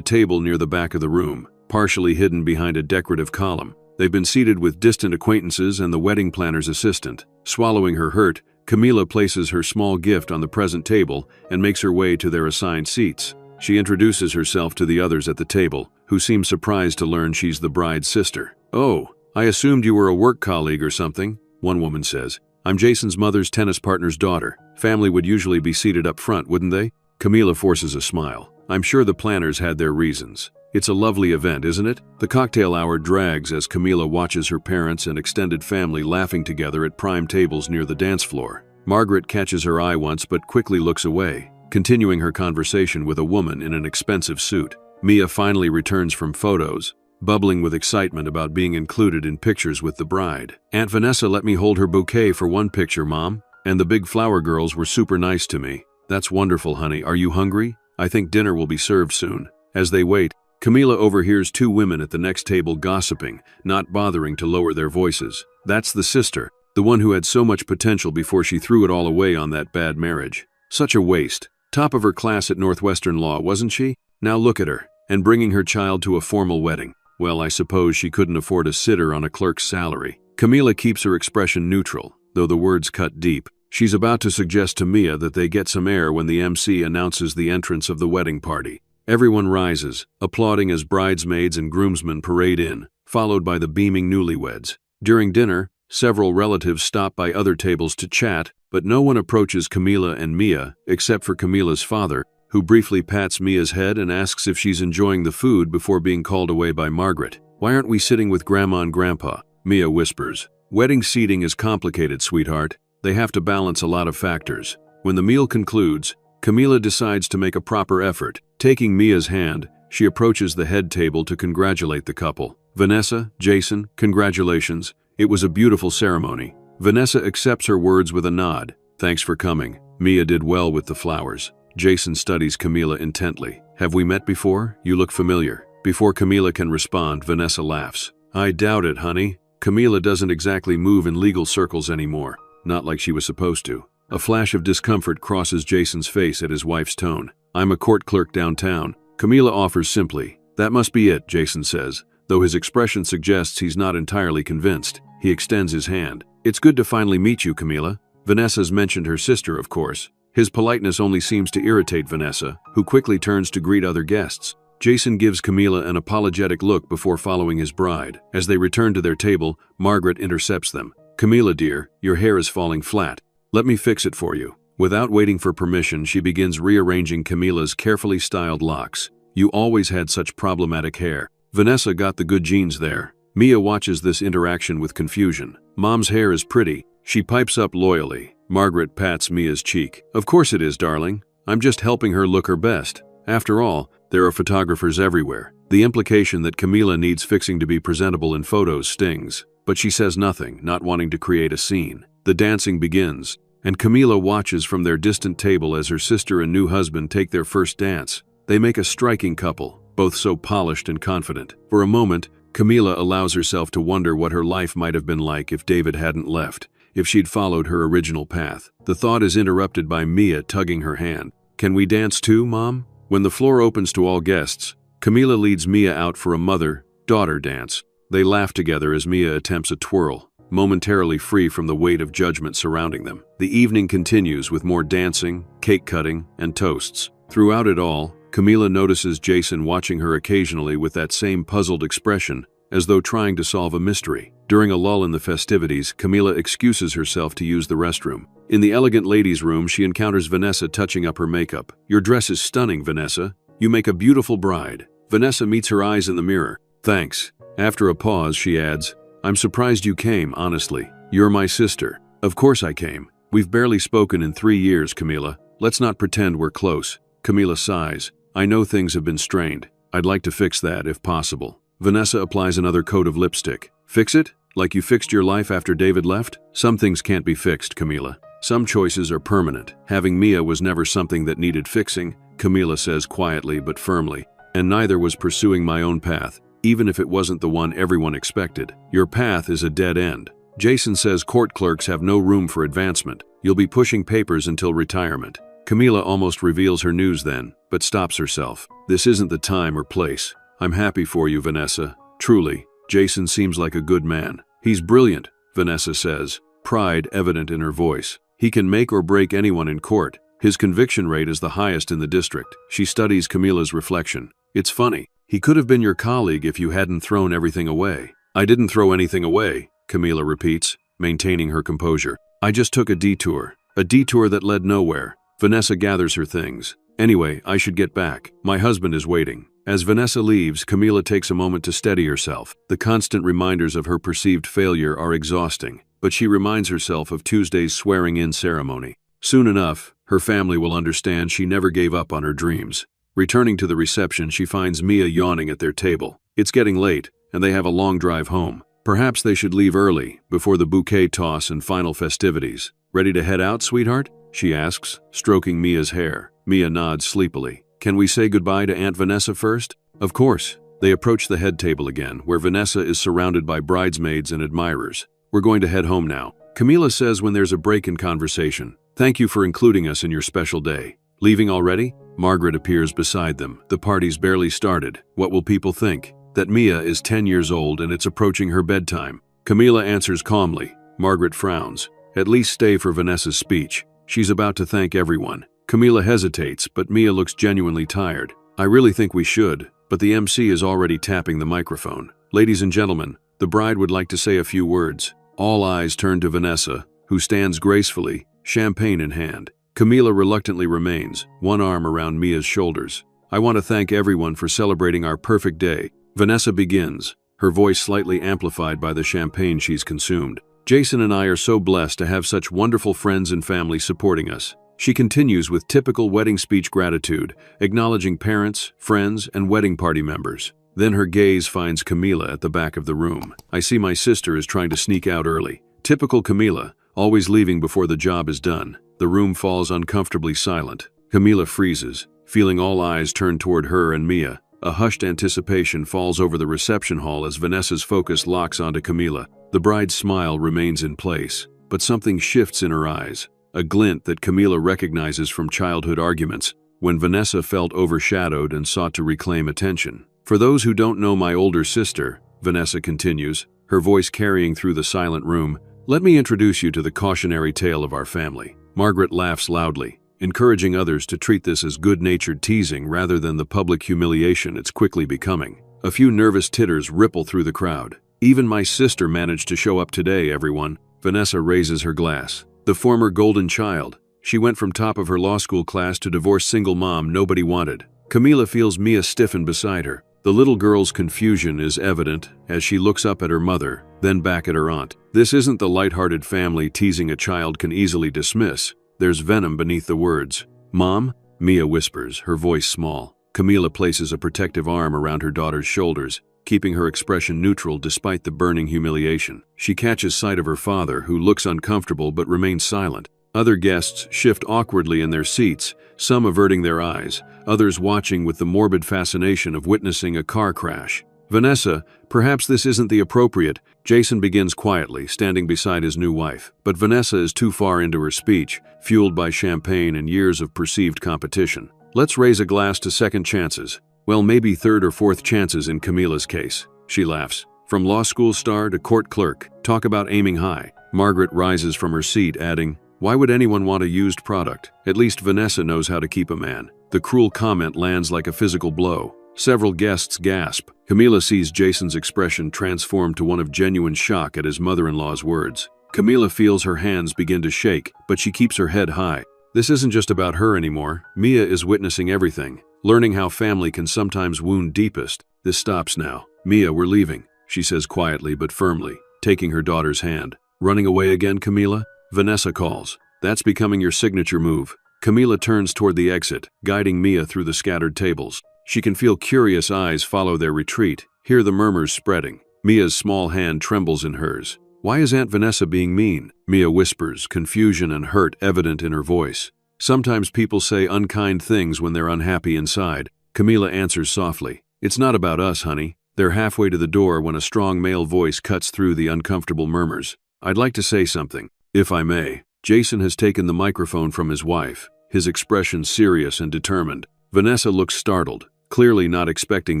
Speaker 1: table near the back of the room, partially hidden behind a decorative column. They've been seated with distant acquaintances and the wedding planner's assistant. Swallowing her hurt, Camila places her small gift on the present table and makes her way to their assigned seats. She introduces herself to the others at the table, who seem surprised to learn she's the bride's sister. "Oh, I assumed you were a work colleague or something," one woman says. "I'm Jason's mother's tennis partner's daughter. Family would usually be seated up front, wouldn't they?" Camila forces a smile. "I'm sure the planners had their reasons. It's a lovely event, isn't it?" The cocktail hour drags as Camila watches her parents and extended family laughing together at prime tables near the dance floor. Margaret catches her eye once but quickly looks away, continuing her conversation with a woman in an expensive suit. Mia finally returns from photos, bubbling with excitement about being included in pictures with the bride. "Aunt Vanessa let me hold her bouquet for one picture, Mom, and the big flower girls were super nice to me." "That's wonderful, honey. Are you hungry? I think dinner will be served soon." As they wait, Camila overhears two women at the next table gossiping, not bothering to lower their voices. That's the sister, the one who had so much potential before she threw it all away on that bad marriage. Such a waste. Top of her class at Northwestern Law, wasn't she? Now look at her, and bringing her child to a formal wedding. Well, I suppose she couldn't afford a sitter on a clerk's salary. Camila keeps her expression neutral, though the words cut deep. She's about to suggest to Mia that they get some air when the MC announces the entrance of the wedding party. Everyone rises, applauding as bridesmaids and groomsmen parade in, followed by the beaming newlyweds. During dinner, several relatives stop by other tables to chat, but no one approaches Camila and Mia, except for Camila's father, who briefly pats Mia's head and asks if she's enjoying the food before being called away by Margaret. "Why aren't we sitting with Grandma and Grandpa?" Mia whispers. Wedding seating is complicated, sweetheart. They have to balance a lot of factors. When the meal concludes, Camila decides to make a proper effort. Taking Mia's hand, she approaches the head table to congratulate the couple. Vanessa, Jason, congratulations. It was a beautiful ceremony. Vanessa accepts her words with a nod. Thanks for coming. Mia did well with the flowers. Jason studies Camila intently. Have we met before? You look familiar. Before Camila can respond, Vanessa laughs. I doubt it, honey. Camila doesn't exactly move in legal circles anymore. Not like she was supposed to. A flash of discomfort crosses Jason's face at his wife's tone. I'm a court clerk downtown. Camila offers simply. That must be it, Jason says, though his expression suggests he's not entirely convinced. He extends his hand. It's good to finally meet you, Camila. Vanessa's mentioned her sister, of course. His politeness only seems to irritate Vanessa, who quickly turns to greet other guests. Jason gives Camila an apologetic look before following his bride. As they return to their table, Margaret intercepts them. Camila, dear, your hair is falling flat. Let me fix it for you. Without waiting for permission, she begins rearranging Camila's carefully styled locks. You always had such problematic hair. Vanessa got the good genes there. Mia watches this interaction with confusion. Mom's hair is pretty. She pipes up loyally. Margaret pats Mia's cheek. Of course it is, darling. I'm just helping her look her best. After all, there are photographers everywhere. The implication that Camila needs fixing to be presentable in photos stings. But she says nothing, not wanting to create a scene. The dancing begins, and Camila watches from their distant table as her sister and new husband take their first dance. They make a striking couple, both so polished and confident. For a moment, Camila allows herself to wonder what her life might have been like if David hadn't left, if she'd followed her original path. The thought is interrupted by Mia tugging her hand. Can we dance too, Mom? When the floor opens to all guests, Camila leads Mia out for a mother-daughter dance. They laugh together as Mia attempts a twirl, momentarily free from the weight of judgment surrounding them. The evening continues with more dancing, cake cutting, and toasts. Throughout it all, Camila notices Jason watching her occasionally with that same puzzled expression, as though trying to solve a mystery. During a lull in the festivities, Camila excuses herself to use the restroom. In the elegant ladies' room, she encounters Vanessa touching up her makeup. Your dress is stunning, Vanessa. You make a beautiful bride. Vanessa meets her eyes in the mirror. Thanks. After a pause, she adds, I'm surprised you came, honestly. You're my sister. Of course I came. We've barely spoken in 3 years, Camila. Let's not pretend we're close. Camila sighs. I know things have been strained. I'd like to fix that, if possible. Vanessa applies another coat of lipstick. Fix it? Like you fixed your life after David left? Some things can't be fixed, Camila. Some choices are permanent. Having Mia was never something that needed fixing, Camila says quietly but firmly. And neither was pursuing my own path, even if it wasn't the one everyone expected. Your path is a dead end. Jason says court clerks have no room for advancement. You'll be pushing papers until retirement. Camila almost reveals her news then, but stops herself. This isn't the time or place. I'm happy for you, Vanessa. Truly, Jason seems like a good man. He's brilliant, Vanessa says, pride evident in her voice. He can make or break anyone in court. His conviction rate is the highest in the district. She studies Camila's reflection. It's funny. He could have been your colleague if you hadn't thrown everything away. I didn't throw anything away, Camila repeats, maintaining her composure. I just took a detour that led nowhere. Vanessa gathers her things. Anyway, I should get back. My husband is waiting. As Vanessa leaves, Camila takes a moment to steady herself. The constant reminders of her perceived failure are exhausting, but she reminds herself of Tuesday's swearing-in ceremony. Soon enough, her family will understand she never gave up on her dreams. Returning to the reception, she finds Mia yawning at their table. It's getting late, and they have a long drive home. Perhaps they should leave early, before the bouquet toss and final festivities. Ready to head out, sweetheart? She asks, stroking Mia's hair. Mia nods sleepily. Can we say goodbye to Aunt Vanessa first? Of course. They approach the head table again, where Vanessa is surrounded by bridesmaids and admirers. We're going to head home now, Camila says when there's a break in conversation. Thank you for including us in your special day. Leaving already? Margaret appears beside them. The party's barely started. What will people think? That Mia is 10 years old and it's approaching her bedtime. Camila answers calmly. Margaret frowns. At least stay for Vanessa's speech. She's about to thank everyone. Camila hesitates, but Mia looks genuinely tired. I really think we should, but the MC is already tapping the microphone. Ladies and gentlemen, the bride would like to say a few words. All eyes turn to Vanessa, who stands gracefully, champagne in hand. Camila reluctantly remains, one arm around Mia's shoulders. I want to thank everyone for celebrating our perfect day. Vanessa begins, her voice slightly amplified by the champagne she's consumed. Jason and I are so blessed to have such wonderful friends and family supporting us. She continues with typical wedding speech gratitude, acknowledging parents, friends, and wedding party members. Then her gaze finds Camila at the back of the room. I see my sister is trying to sneak out early. Typical Camila, always leaving before the job is done. The room falls uncomfortably silent. Camila freezes, feeling all eyes turned toward her and Mia. A hushed anticipation falls over the reception hall as Vanessa's focus locks onto Camila. The bride's smile remains in place, but something shifts in her eyes, a glint that Camila recognizes from childhood arguments, when Vanessa felt overshadowed and sought to reclaim attention. For those who don't know my older sister, Vanessa continues, her voice carrying through the silent room, let me introduce you to the cautionary tale of our family. Margaret laughs loudly, encouraging others to treat this as good-natured teasing rather than the public humiliation it's quickly becoming. A few nervous titters ripple through the crowd. Even my sister managed to show up today, everyone. Vanessa raises her glass. The former golden child. She went from top of her law school class to divorced single mom nobody wanted. Camila feels Mia stiffen beside her. The little girl's confusion is evident as she looks up at her mother, then back at her aunt. This isn't the lighthearted family teasing a child can easily dismiss. There's venom beneath the words. Mom? Mia whispers, her voice small. Camila places a protective arm around her daughter's shoulders, keeping her expression neutral despite the burning humiliation. She catches sight of her father, who looks uncomfortable but remains silent. Other guests shift awkwardly in their seats, some averting their eyes, others watching with the morbid fascination of witnessing a car crash. Vanessa, perhaps this isn't the appropriate. Jason begins quietly, standing beside his new wife. But Vanessa is too far into her speech, fueled by champagne and years of perceived competition. Let's raise a glass to second chances. Well, maybe third or fourth chances in Camila's case. She laughs. From law school star to court clerk, talk about aiming high. Margaret rises from her seat, adding, why would anyone want a used product? At least Vanessa knows how to keep a man. The cruel comment lands like a physical blow. Several guests gasp. Camila sees Jason's expression transform to one of genuine shock at his mother-in-law's words. Camila feels her hands begin to shake, but she keeps her head high. This isn't just about her anymore. Mia is witnessing everything, learning how family can sometimes wound deepest. This stops now. Mia, we're leaving, she says quietly but firmly, taking her daughter's hand. Running away again, Camila? Vanessa calls. That's becoming your signature move. Camila turns toward the exit, guiding Mia through the scattered tables. She can feel curious eyes follow their retreat, hear the murmurs spreading. Mia's small hand trembles in hers. Why is Aunt Vanessa being mean? Mia whispers, confusion and hurt evident in her voice. Sometimes people say unkind things when they're unhappy inside. Camila answers softly. It's not about us, honey. They're halfway to the door when a strong male voice cuts through the uncomfortable murmurs. I'd like to say something, if I may. Jason has taken the microphone from his wife, his expression serious and determined. Vanessa looks startled, clearly not expecting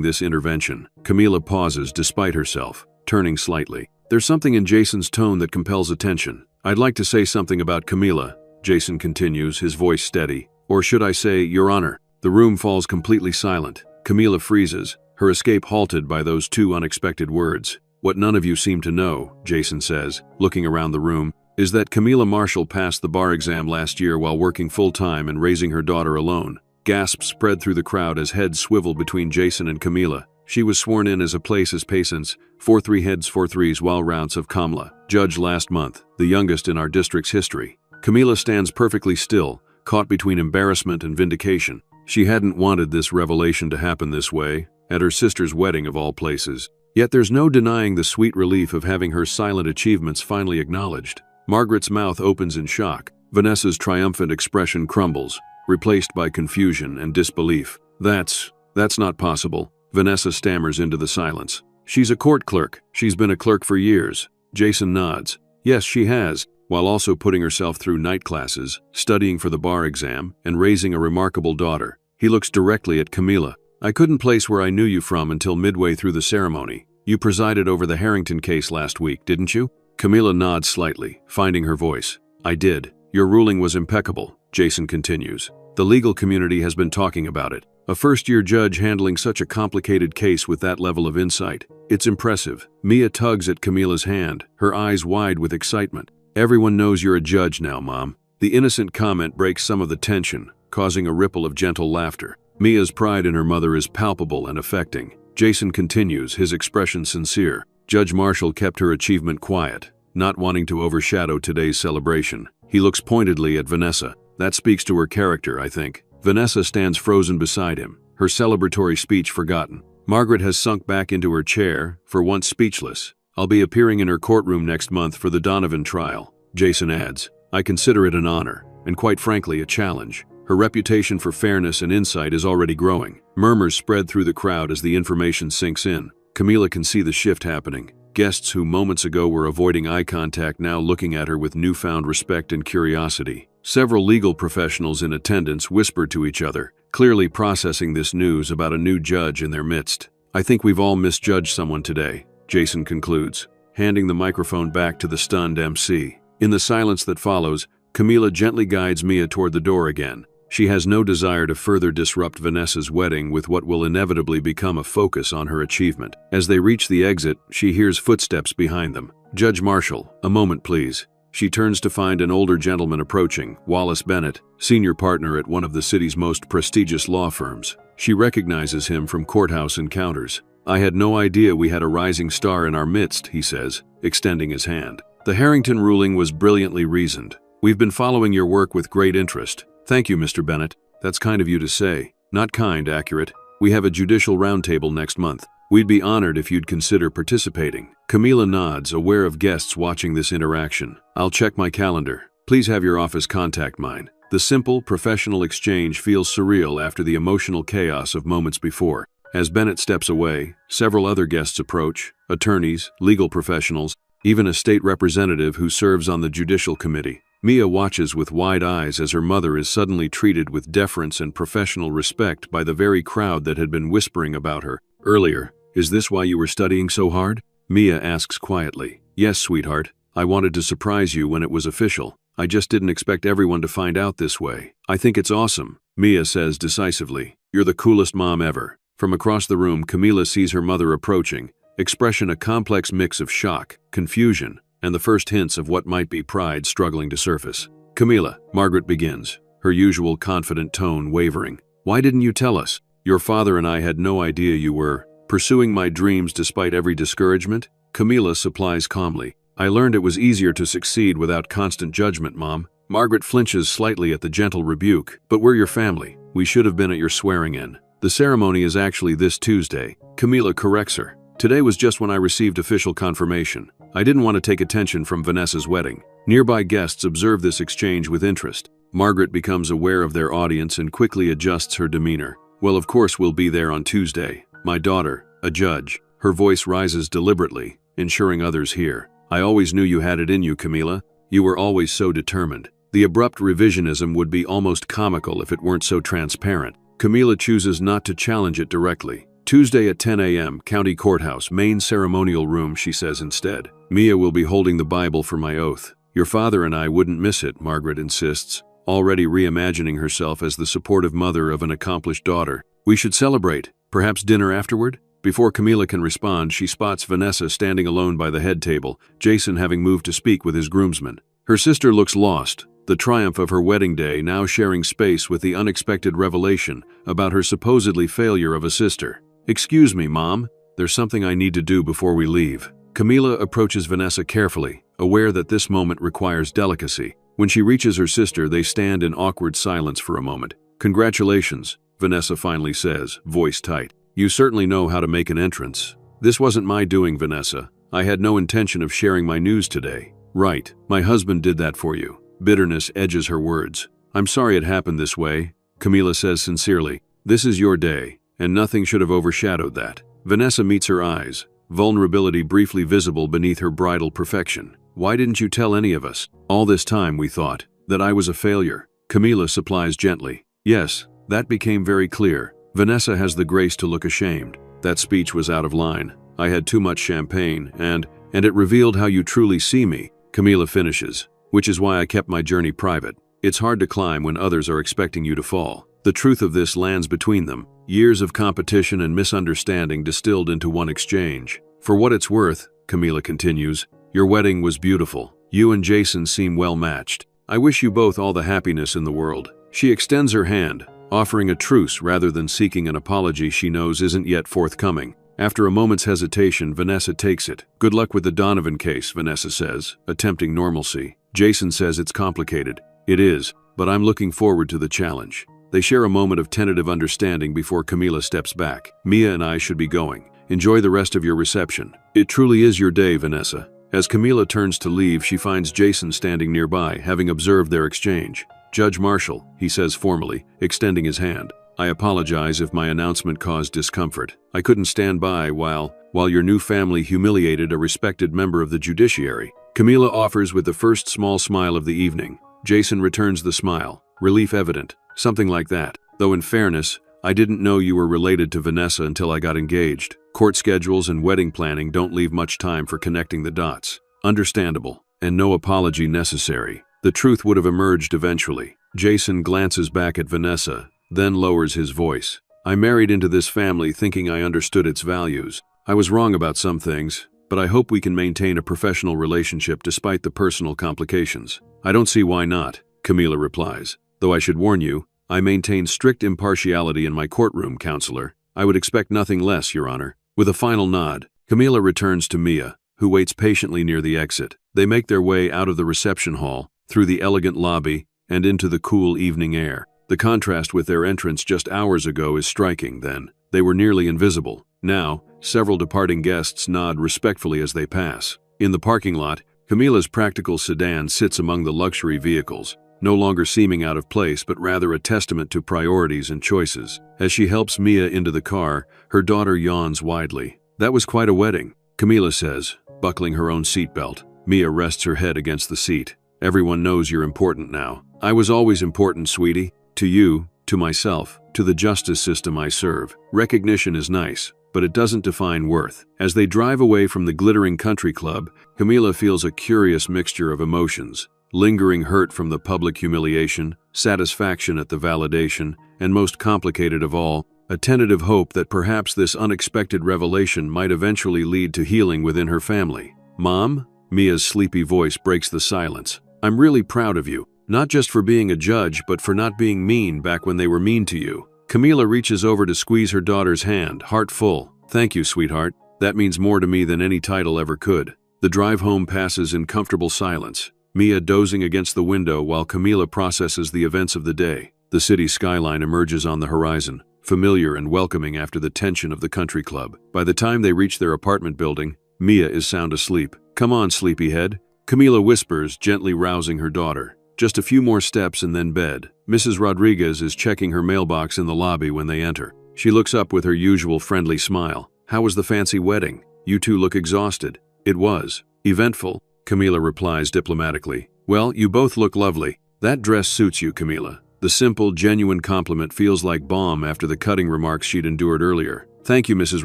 Speaker 1: this intervention. Camila pauses despite herself, turning slightly. There's something in Jason's tone that compels attention. I'd like to say something about Camila, Jason continues, his voice steady. Or should I say, Your Honor? The room falls completely silent. Camila freezes, her escape halted by those two unexpected words. What none of you seem to know, Jason says, looking around the room, is that Camila Marshall passed the bar exam last year while working full-time and raising her daughter alone. Gasps spread through the crowd as heads swivel between Jason and Camila. She was sworn in as a place as patients, 4-3 heads 4-3s while rounds of Kamla, judge last month, the youngest in our district's history. Camila stands perfectly still, caught between embarrassment and vindication. She hadn't wanted this revelation to happen this way, at her sister's wedding of all places. Yet there's no denying the sweet relief of having her silent achievements finally acknowledged. Margaret's mouth opens in shock. Vanessa's triumphant expression crumbles, replaced by confusion and disbelief. That's not possible. Vanessa stammers into the silence. She's a court clerk. She's been a clerk for years. Jason nods. Yes, she has, while also putting herself through night classes, studying for the bar exam, and raising a remarkable daughter. He looks directly at Camila. I couldn't place where I knew you from until midway through the ceremony. You presided over the Harrington case last week, didn't you? Camila nods slightly, finding her voice. I did. Your ruling was impeccable, Jason continues. The legal community has been talking about it. A first-year judge handling such a complicated case with that level of insight. It's impressive. Mia tugs at Camila's hand, her eyes wide with excitement. Everyone knows you're a judge now, Mom. The innocent comment breaks some of the tension, causing a ripple of gentle laughter. Mia's pride in her mother is palpable and affecting. Jason continues, his expression sincere. Judge Marshall kept her achievement quiet, not wanting to overshadow today's celebration. He looks pointedly at Vanessa. That speaks to her character, I think. Vanessa stands frozen beside him, her celebratory speech forgotten. Margaret has sunk back into her chair, for once speechless. I'll be appearing in her courtroom next month for the Donovan trial, Jason adds. I consider it an honor, and quite frankly, a challenge. Her reputation for fairness and insight is already growing. Murmurs spread through the crowd as the information sinks in. Camila can see the shift happening. Guests who moments ago were avoiding eye contact now looking at her with newfound respect and curiosity. Several legal professionals in attendance whispered to each other, clearly processing this news about a new judge in their midst. I think we've all misjudged someone today, Jason concludes, handing the microphone back to the stunned MC. In the silence that follows, Camila gently guides Mia toward the door again. She has no desire to further disrupt Vanessa's wedding with what will inevitably become a focus on her achievement. As they reach the exit, she hears footsteps behind them. Judge Marshall, a moment please. She turns to find an older gentleman approaching, Wallace Bennett, senior partner at one of the city's most prestigious law firms. She recognizes him from courthouse encounters. I had no idea we had a rising star in our midst, he says, extending his hand. The Harrington ruling was brilliantly reasoned. We've been following your work with great interest. Thank you, Mr. Bennett. That's kind of you to say. Not kind, accurate. We have a judicial roundtable next month. We'd be honored if you'd consider participating. Camila nods, aware of guests watching this interaction. I'll check my calendar. Please have your office contact mine. The simple, professional exchange feels surreal after the emotional chaos of moments before. As Bennett steps away, several other guests approach, attorneys, legal professionals, even a state representative who serves on the Judicial Committee. Mia watches with wide eyes as her mother is suddenly treated with deference and professional respect by the very crowd that had been whispering about her earlier. Is this why you were studying so hard? Mia asks quietly. Yes, sweetheart. I wanted to surprise you when it was official. I just didn't expect everyone to find out this way. I think it's awesome, Mia says decisively. You're the coolest mom ever. From across the room, Camila sees her mother approaching, expression a complex mix of shock, confusion, and the first hints of what might be pride struggling to surface. Camila, Margaret begins, her usual confident tone wavering. Why didn't you tell us? Your father and I had no idea you were pursuing my dreams despite every discouragement? Camila supplies calmly. I learned it was easier to succeed without constant judgment, Mom. Margaret flinches slightly at the gentle rebuke. But we're your family. We should have been at your swearing-in. The ceremony is actually this Tuesday. Camila corrects her. Today was just when I received official confirmation. I didn't want to take attention from Vanessa's wedding. Nearby guests observe this exchange with interest. Margaret becomes aware of their audience and quickly adjusts her demeanor. Well, of course we'll be there on Tuesday. My daughter, a judge. Her voice rises deliberately, ensuring others hear. I always knew you had it in you, Camila. You were always so determined. The abrupt revisionism would be almost comical if it weren't so transparent. Camila chooses not to challenge it directly. Tuesday at 10 a.m., County Courthouse, main ceremonial room, she says instead. Mia will be holding the Bible for my oath. Your father and I wouldn't miss it, Margaret insists, already reimagining herself as the supportive mother of an accomplished daughter. We should celebrate. Perhaps dinner afterward? Before Camila can respond, she spots Vanessa standing alone by the head table, Jason having moved to speak with his groomsmen. Her sister looks lost, the triumph of her wedding day now sharing space with the unexpected revelation about her supposedly failure of a sister. Excuse me, Mom. There's something I need to do before we leave. Camila approaches Vanessa carefully, aware that this moment requires delicacy. When she reaches her sister, they stand in awkward silence for a moment. Congratulations, Vanessa finally says, voice tight. You certainly know how to make an entrance. This wasn't my doing, Vanessa. I had no intention of sharing my news today. Right, my husband did that for you. Bitterness edges her words. I'm sorry it happened this way, Camila says sincerely. This is your day, and nothing should have overshadowed that. Vanessa meets her eyes, vulnerability briefly visible beneath her bridal perfection. Why didn't you tell any of us? All this time we thought that I was a failure. Camila supplies gently. Yes, that became very clear. Vanessa has the grace to look ashamed. That speech was out of line. I had too much champagne, and it revealed how you truly see me. Camila finishes, which is why I kept my journey private. It's hard to climb when others are expecting you to fall. The truth of this lands between them. Years of competition and misunderstanding distilled into one exchange. For what it's worth, Camila continues, your wedding was beautiful. You and Jason seem well matched. I wish you both all the happiness in the world. She extends her hand, offering a truce rather than seeking an apology she knows isn't yet forthcoming. After a moment's hesitation, Vanessa takes it. Good luck with the Donovan case, Vanessa says, attempting normalcy. Jason says it's complicated. It is, but I'm looking forward to the challenge. They share a moment of tentative understanding before Camila steps back. Mia and I should be going. Enjoy the rest of your reception. It truly is your day, Vanessa. As Camila turns to leave, she finds Jason standing nearby, having observed their exchange. Judge Marshall, he says formally, extending his hand. I apologize if my announcement caused discomfort. I couldn't stand by while your new family humiliated a respected member of the judiciary. Camila offers with the first small smile of the evening. Jason returns the smile, relief evident. Something like that. Though in fairness, I didn't know you were related to Vanessa until I got engaged. Court schedules and wedding planning don't leave much time for connecting the dots. Understandable, and no apology necessary. The truth would have emerged eventually. Jason glances back at Vanessa, then lowers his voice. I married into this family thinking I understood its values. I was wrong about some things, but I hope we can maintain a professional relationship despite the personal complications. I don't see why not, Camila replies. Though I should warn you, I maintain strict impartiality in my courtroom, counselor. I would expect nothing less, Your Honor. With a final nod, Camila returns to Mia, who waits patiently near the exit. They make their way out of the reception hall, through the elegant lobby, and into the cool evening air. The contrast with their entrance just hours ago is striking then. They were nearly invisible. Now, several departing guests nod respectfully as they pass. In the parking lot, Camila's practical sedan sits among the luxury vehicles, no longer seeming out of place but rather a testament to priorities and choices. As she helps Mia into the car, her daughter yawns widely. That was quite a wedding, Camila says, buckling her own seatbelt. Mia rests her head against the seat. Everyone knows you're important now. I was always important, sweetie. To you, to myself, to the justice system I serve. Recognition is nice, but it doesn't define worth. As they drive away from the glittering country club, Camila feels a curious mixture of emotions. Lingering hurt from the public humiliation, satisfaction at the validation, and most complicated of all, a tentative hope that perhaps this unexpected revelation might eventually lead to healing within her family. Mom? Mia's sleepy voice breaks the silence. I'm really proud of you, not just for being a judge, but for not being mean back when they were mean to you. Camila reaches over to squeeze her daughter's hand, heart full. Thank you, sweetheart. That means more to me than any title ever could. The drive home passes in comfortable silence. Mia dozing against the window while Camila processes the events of the day. The city skyline emerges on the horizon, familiar and welcoming after the tension of the country club. By the time they reach their apartment building, Mia is sound asleep. Come on, sleepyhead, Camila whispers, gently rousing her daughter. Just a few more steps and then bed. Mrs. Rodriguez is checking her mailbox in the lobby when they enter. She looks up with her usual friendly smile. How was the fancy wedding? You two look exhausted. It was eventful, Camila replies diplomatically. Well, you both look lovely. That dress suits you, Camila. The simple, genuine compliment feels like balm after the cutting remarks she'd endured earlier. Thank you, Mrs.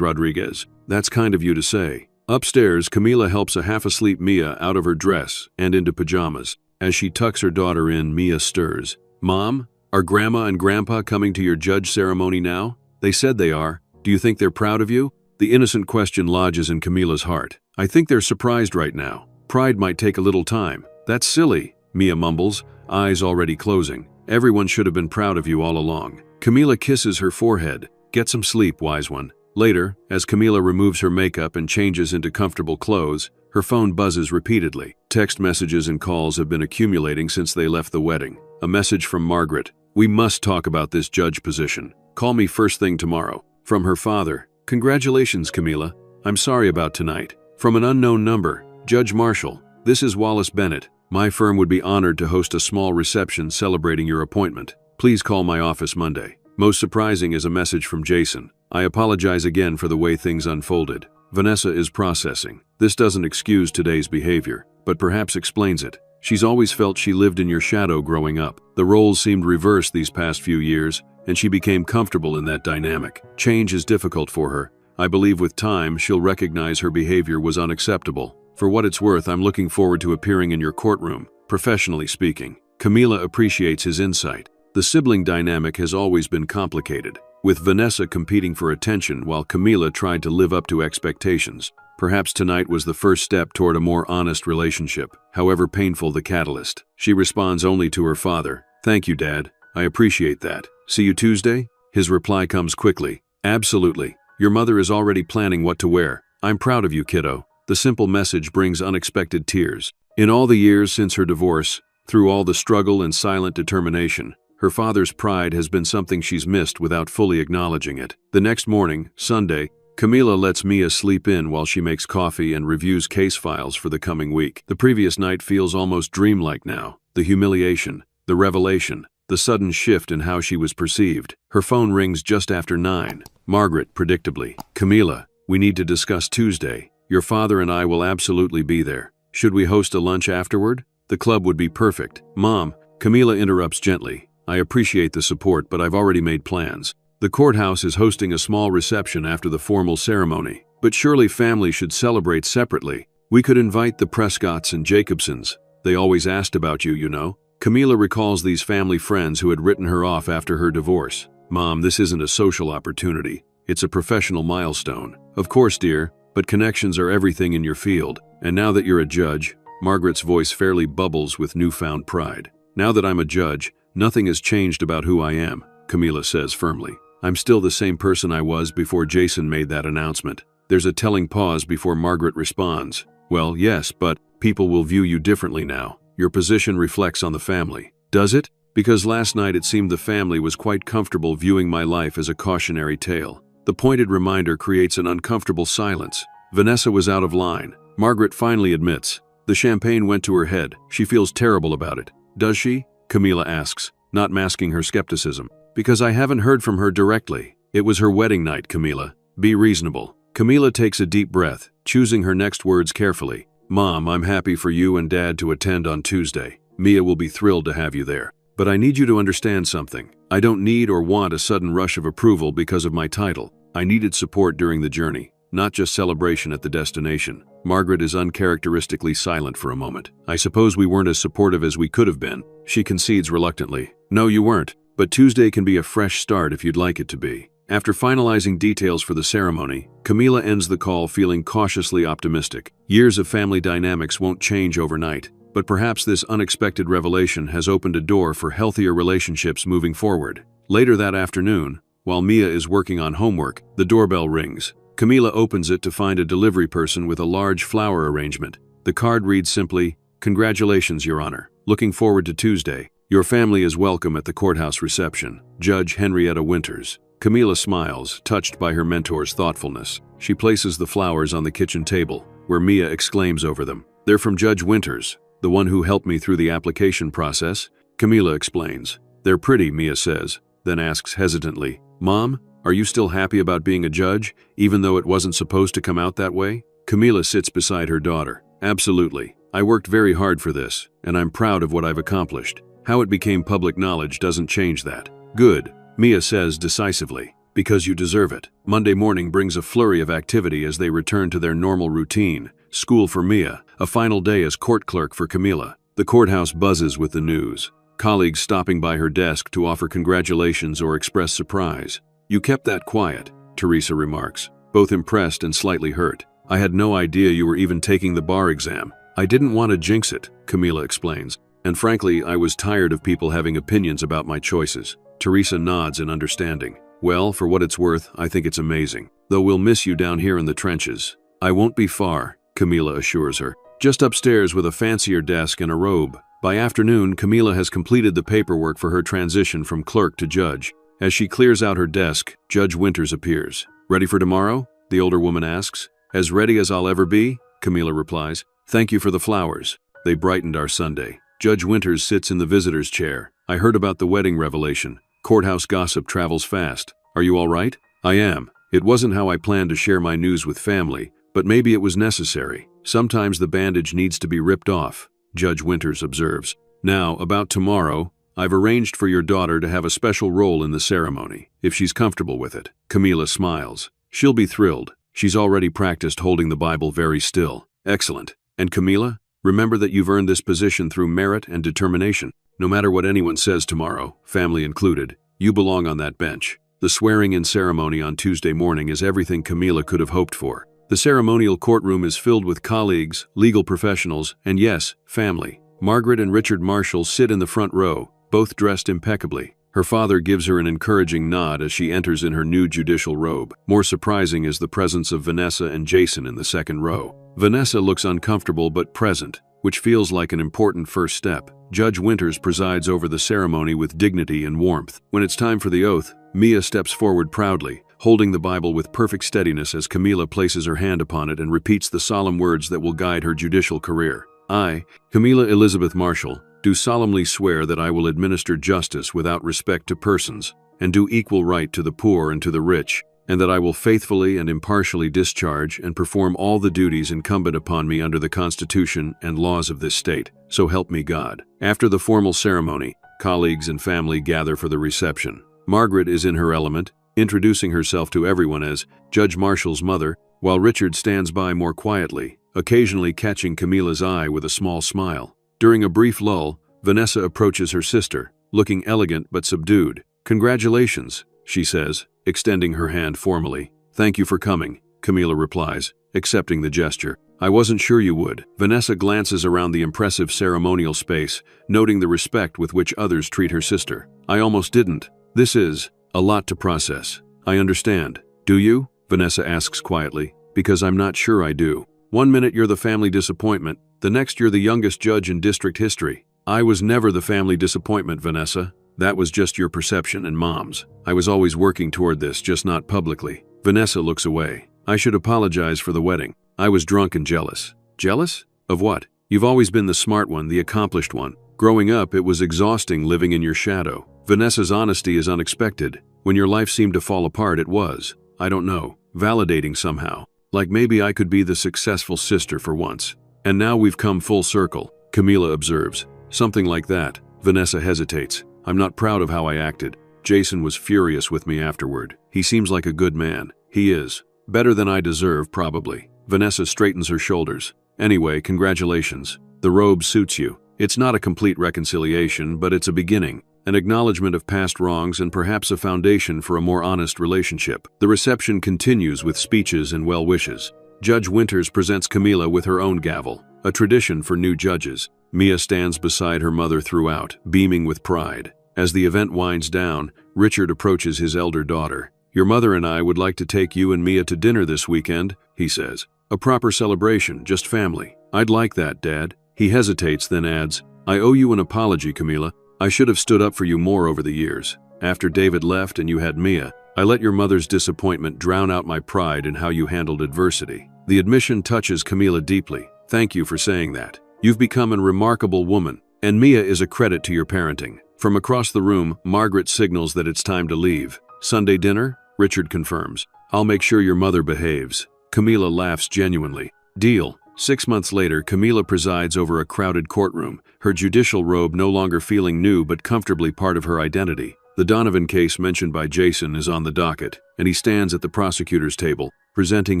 Speaker 1: Rodriguez. That's kind of you to say. Upstairs, Camila helps a half-asleep Mia out of her dress and into pajamas. As she tucks her daughter in, Mia stirs. Mom, are Grandma and Grandpa coming to your judge ceremony now? They said they are. Do you think they're proud of you? The innocent question lodges in Camila's heart. I think they're surprised right now. Pride might take a little time. That's silly, Mia mumbles, eyes already closing. Everyone should have been proud of you all along. Camila kisses her forehead. Get some sleep, wise one. Later, as Camila removes her makeup and changes into comfortable clothes, her phone buzzes repeatedly. Text messages and calls have been accumulating since they left the wedding. A message from Margaret. We must talk about this judge position. Call me first thing tomorrow. From her father. Congratulations, Camila. I'm sorry about tonight. From an unknown number. Judge Marshall, this is Wallace Bennett. My firm would be honored to host a small reception celebrating your appointment. Please call my office Monday. Most surprising is a message from Jason. I apologize again for the way things unfolded. Vanessa is processing. This doesn't excuse today's behavior, but perhaps explains it. She's always felt she lived in your shadow growing up. The roles seemed reversed these past few years, and she became comfortable in that dynamic. Change is difficult for her. I believe with time, she'll recognize her behavior was unacceptable. For what it's worth, I'm looking forward to appearing in your courtroom, professionally speaking. Camila appreciates his insight. The sibling dynamic has always been complicated, with Vanessa competing for attention while Camila tried to live up to expectations. Perhaps tonight was the first step toward a more honest relationship, however painful the catalyst. She responds only to her father. Thank you, Dad. I appreciate that. See you Tuesday? His reply comes quickly. Absolutely. Your mother is already planning what to wear. I'm proud of you, kiddo. The simple message brings unexpected tears. In all the years since her divorce, through all the struggle and silent determination, her father's pride has been something she's missed without fully acknowledging it. The next morning, Sunday, Camila lets Mia sleep in while she makes coffee and reviews case files for the coming week. The previous night feels almost dreamlike now. The humiliation, the revelation, the sudden shift in how she was perceived. Her phone rings just after 9. Margaret, predictably. Camila, we need to discuss Tuesday. Your father and I will absolutely be there. Should we host a lunch afterward? The club would be perfect. Mom, Camila interrupts gently. I appreciate the support, but I've already made plans. The courthouse is hosting a small reception after the formal ceremony, but surely family should celebrate separately. We could invite the Prescotts and Jacobsons. They always asked about you, you know. Camila recalls these family friends who had written her off after her divorce. Mom, this isn't a social opportunity. It's a professional milestone. Of course, dear, but connections are everything in your field. And now that you're a judge, Margaret's voice fairly bubbles with newfound pride. Now that I'm a judge, nothing has changed about who I am, Camila says firmly. I'm still the same person I was before Jason made that announcement. There's a telling pause before Margaret responds. Well, yes, but people will view you differently now. Your position reflects on the family. Does it? Because last night it seemed the family was quite comfortable viewing my life as a cautionary tale. The pointed reminder creates an uncomfortable silence. Vanessa was out of line. Margaret finally admits. The champagne went to her head. She feels terrible about it. Does she? Camila asks, not masking her skepticism. Because I haven't heard from her directly. It was her wedding night, Camila. Be reasonable. Camila takes a deep breath, choosing her next words carefully. Mom, I'm happy for you and Dad to attend on Tuesday. Mia will be thrilled to have you there. But I need you to understand something. I don't need or want a sudden rush of approval because of my title. I needed support during the journey, not just celebration at the destination. Margaret is uncharacteristically silent for a moment. I suppose we weren't as supportive as we could have been. She concedes reluctantly. No, you weren't. But Tuesday can be a fresh start if you'd like it to be. After finalizing details for the ceremony, Camila ends the call feeling cautiously optimistic. Years of family dynamics won't change overnight, but perhaps this unexpected revelation has opened a door for healthier relationships moving forward. Later that afternoon, while Mia is working on homework, the doorbell rings. Camila opens it to find a delivery person with a large flower arrangement. The card reads simply, "Congratulations, Your Honor. Looking forward to Tuesday. Your family is welcome at the courthouse reception. Judge Henrietta Winters." Camila smiles, touched by her mentor's thoughtfulness. She places the flowers on the kitchen table, where Mia exclaims over them. "They're from Judge Winters, the one who helped me through the application process," Camila explains. "They're pretty," Mia says, then asks hesitantly, "Mom, are you still happy about being a judge, even though it wasn't supposed to come out that way?" Camila sits beside her daughter. "Absolutely. I worked very hard for this, and I'm proud of what I've accomplished. How it became public knowledge doesn't change that." "Good," Mia says decisively, "because you deserve it." Monday morning brings a flurry of activity as they return to their normal routine. School for Mia, a final day as court clerk for Camila. The courthouse buzzes with the news. Colleagues stopping by her desk to offer congratulations or express surprise. "You kept that quiet," Teresa remarks, both impressed and slightly hurt. "I had no idea you were even taking the bar exam." "I didn't want to jinx it," Camila explains. "And frankly, I was tired of people having opinions about my choices." Teresa nods in understanding. "Well, for what it's worth, I think it's amazing. Though we'll miss you down here in the trenches." "I won't be far," Camila assures her. "Just upstairs with a fancier desk and a robe." By afternoon, Camila has completed the paperwork for her transition from clerk to judge. As she clears out her desk, Judge Winters appears. "Ready for tomorrow?" the older woman asks. "As ready as I'll ever be," Camila replies. "Thank you for the flowers. They brightened our Sunday." Judge Winters sits in the visitor's chair. "I heard about the wedding revelation. Courthouse gossip travels fast. Are you all right?" "I am. It wasn't how I planned to share my news with family, but maybe it was necessary. Sometimes the bandage needs to be ripped off," Judge Winters observes. "Now, about tomorrow, I've arranged for your daughter to have a special role in the ceremony, if she's comfortable with it." Camila smiles. "She'll be thrilled. She's already practiced holding the Bible very still." "Excellent. And Camila, remember that you've earned this position through merit and determination. No matter what anyone says tomorrow, family included, you belong on that bench." The swearing-in ceremony on Tuesday morning is everything Camila could have hoped for. The ceremonial courtroom is filled with colleagues, legal professionals, and yes, family. Margaret and Richard Marshall sit in the front row, both dressed impeccably. Her father gives her an encouraging nod as she enters in her new judicial robe. More surprising is the presence of Vanessa and Jason in the second row. Vanessa looks uncomfortable but present, which feels like an important first step. Judge Winters presides over the ceremony with dignity and warmth. When it's time for the oath, Mia steps forward proudly, holding the Bible with perfect steadiness as Camila places her hand upon it and repeats the solemn words that will guide her judicial career. I, Camila Elizabeth Marshall, do solemnly swear that I will administer justice without respect to persons, and do equal right to the poor and to the rich, and that I will faithfully and impartially discharge and perform all the duties incumbent upon me under the Constitution and laws of this state. So help me God. After the formal ceremony, colleagues and family gather for the reception. Margaret is in her element, introducing herself to everyone as Judge Marshall's mother, while Richard stands by more quietly, occasionally catching Camila's eye with a small smile. During a brief lull, Vanessa approaches her sister, looking elegant but subdued. "Congratulations," she says, extending her hand formally. "Thank you for coming," Camila replies, accepting the gesture. "I wasn't sure you would." Vanessa glances around the impressive ceremonial space, noting the respect with which others treat her sister. "I almost didn't. This is a lot to process." "I understand. Do you?" Vanessa asks quietly. "Because I'm not sure I do. One minute you're the family disappointment, the next you're the youngest judge in district history. I was never the family disappointment, Vanessa. That was just your perception and Mom's. I was always working toward this, just not publicly." Vanessa looks away. "I should apologize for the wedding. I was drunk and jealous." "Jealous? Of what? You've always been the smart one, the accomplished one. Growing up, it was exhausting living in your shadow." Vanessa's honesty is unexpected. When your life seemed to fall apart, it was, I don't know, validating somehow. Like maybe I could be the successful sister for once. "And now we've come full circle," Camila observes. "Something like that." Vanessa hesitates. "I'm not proud of how I acted. Jason was furious with me afterward. He seems like a good man." "He is. Better than I deserve, probably." Vanessa straightens her shoulders. "Anyway, congratulations. The robe suits you. It's not a complete reconciliation, but it's a beginning. An acknowledgement of past wrongs and perhaps a foundation for a more honest relationship." The reception continues with speeches and well wishes. Judge Winters presents Camila with her own gavel, a tradition for new judges. Mia stands beside her mother throughout, beaming with pride. As the event winds down, Richard approaches his elder daughter. "Your mother and I would like to take you and Mia to dinner this weekend," he says. "A proper celebration, just family." "I'd like that, Dad." He hesitates, then adds, "I owe you an apology, Camila. I should have stood up for you more over the years. After David left and you had Mia, I let your mother's disappointment drown out my pride in how you handled adversity." The admission touches Camila deeply. "Thank you for saying that. You've become a remarkable woman, and Mia is a credit to your parenting." From across the room, Margaret signals that it's time to leave. "Sunday dinner?" Richard confirms. "I'll make sure your mother behaves." Camila laughs genuinely. "Deal." 6 months later, Camila presides over a crowded courtroom, her judicial robe no longer feeling new but comfortably part of her identity. The Donovan case mentioned by Jason is on the docket, and he stands at the prosecutor's table, presenting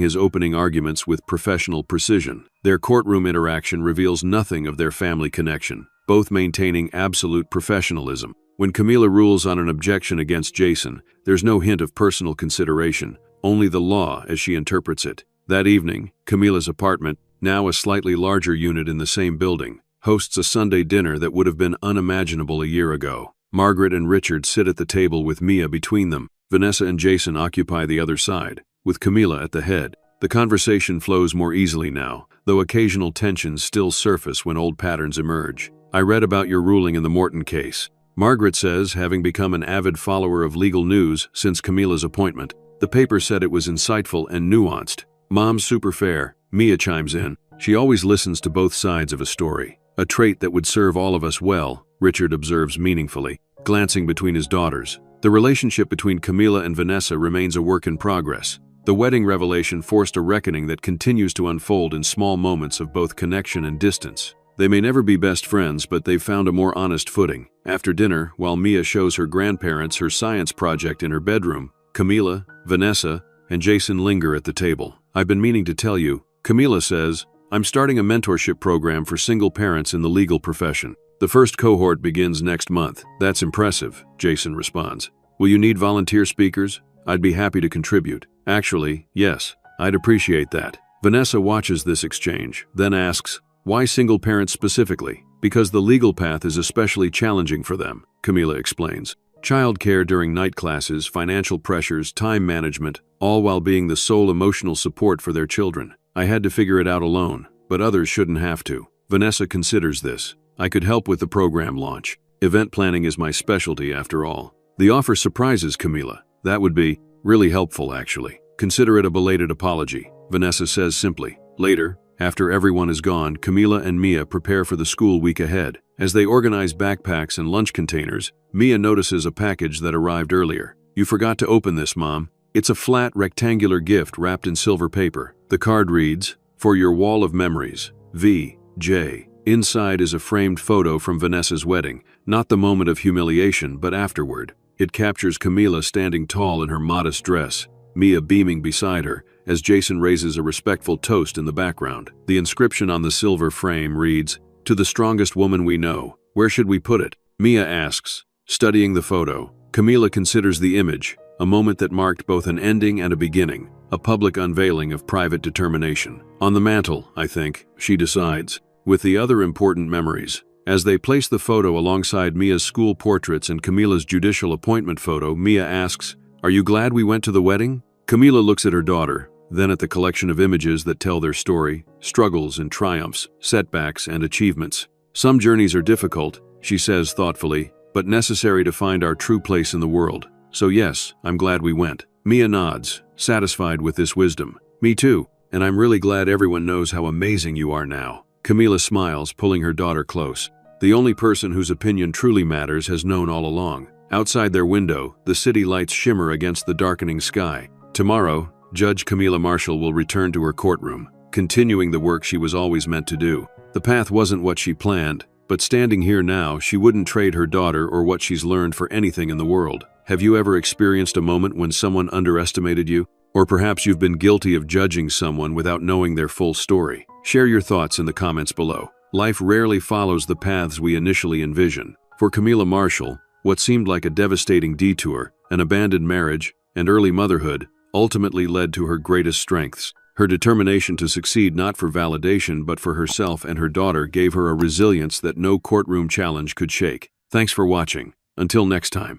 Speaker 1: his opening arguments with professional precision. Their courtroom interaction reveals nothing of their family connection, both maintaining absolute professionalism. When Camila rules on an objection against Jason, there's no hint of personal consideration, only the law as she interprets it. That evening, Camila's apartment, now a slightly larger unit in the same building, hosts a Sunday dinner that would have been unimaginable a year ago. Margaret and Richard sit at the table with Mia between them. Vanessa and Jason occupy the other side, with Camila at the head. The conversation flows more easily now, though occasional tensions still surface when old patterns emerge. "I read about your ruling in the Morton case," Margaret says, having become an avid follower of legal news since Camila's appointment. "The paper said it was insightful and nuanced." "Mom's super fair," Mia chimes in. "She always listens to both sides of a story. A trait that would serve all of us well," Richard observes meaningfully, glancing between his daughters. The relationship between Camila and Vanessa remains a work in progress. The wedding revelation forced a reckoning that continues to unfold in small moments of both connection and distance. They may never be best friends, but they've found a more honest footing. After dinner, while Mia shows her grandparents her science project in her bedroom, Camila, Vanessa, and Jason linger at the table. "I've been meaning to tell you," Camila says, "I'm starting a mentorship program for single parents in the legal profession. The first cohort begins next month." "That's impressive," Jason responds. "Will you need volunteer speakers? I'd be happy to contribute." "Actually, yes, I'd appreciate that." Vanessa watches this exchange, then asks, "Why single parents specifically?" "Because the legal path is especially challenging for them," Camila explains. Childcare during night classes, financial pressures, time management, all while being the sole emotional support for their children. I had to figure it out alone, but others shouldn't have to. Vanessa considers this. I could help with the program launch. Event planning is my specialty after all. The offer surprises Camila. That would be really helpful, actually. Consider it a belated apology, Vanessa says simply. Later, after everyone is gone, Camila and Mia prepare for the school week ahead. As they organize backpacks and lunch containers, Mia notices a package that arrived earlier. You forgot to open this, Mom. It's a flat, rectangular gift wrapped in silver paper. The card reads, "For your wall of memories, V.J." Inside is a framed photo from Vanessa's wedding, not the moment of humiliation, but afterward. It captures Camila standing tall in her modest dress, Mia beaming beside her, as Jason raises a respectful toast in the background. The inscription on the silver frame reads, "To the strongest woman we know, where should we put it?" Mia asks, studying the photo. Camila considers the image, a moment that marked both an ending and a beginning, a public unveiling of private determination. On the mantle, I think, she decides, with the other important memories. As they place the photo alongside Mia's school portraits and Camila's judicial appointment photo, Mia asks, "Are you glad we went to the wedding?" Camila looks at her daughter, then at the collection of images that tell their story, struggles and triumphs, setbacks and achievements. "Some journeys are difficult," she says thoughtfully, "but necessary to find our true place in the world. So yes, I'm glad we went." Mia nods, satisfied with this wisdom. "Me too, and I'm really glad everyone knows how amazing you are now." Camila smiles, pulling her daughter close. The only person whose opinion truly matters has known all along. Outside their window, the city lights shimmer against the darkening sky. Tomorrow, Judge Camila Marshall will return to her courtroom, continuing the work she was always meant to do. The path wasn't what she planned, but standing here now, she wouldn't trade her daughter or what she's learned for anything in the world. Have you ever experienced a moment when someone underestimated you? Or perhaps you've been guilty of judging someone without knowing their full story? Share your thoughts in the comments below. Life rarely follows the paths we initially envision. For Camila Marshall, what seemed like a devastating detour, an abandoned marriage, and early motherhood, ultimately led to her greatest strengths. Her determination to succeed not for validation but for herself and her daughter gave her a resilience that no courtroom challenge could shake. Thanks for watching. Until next time.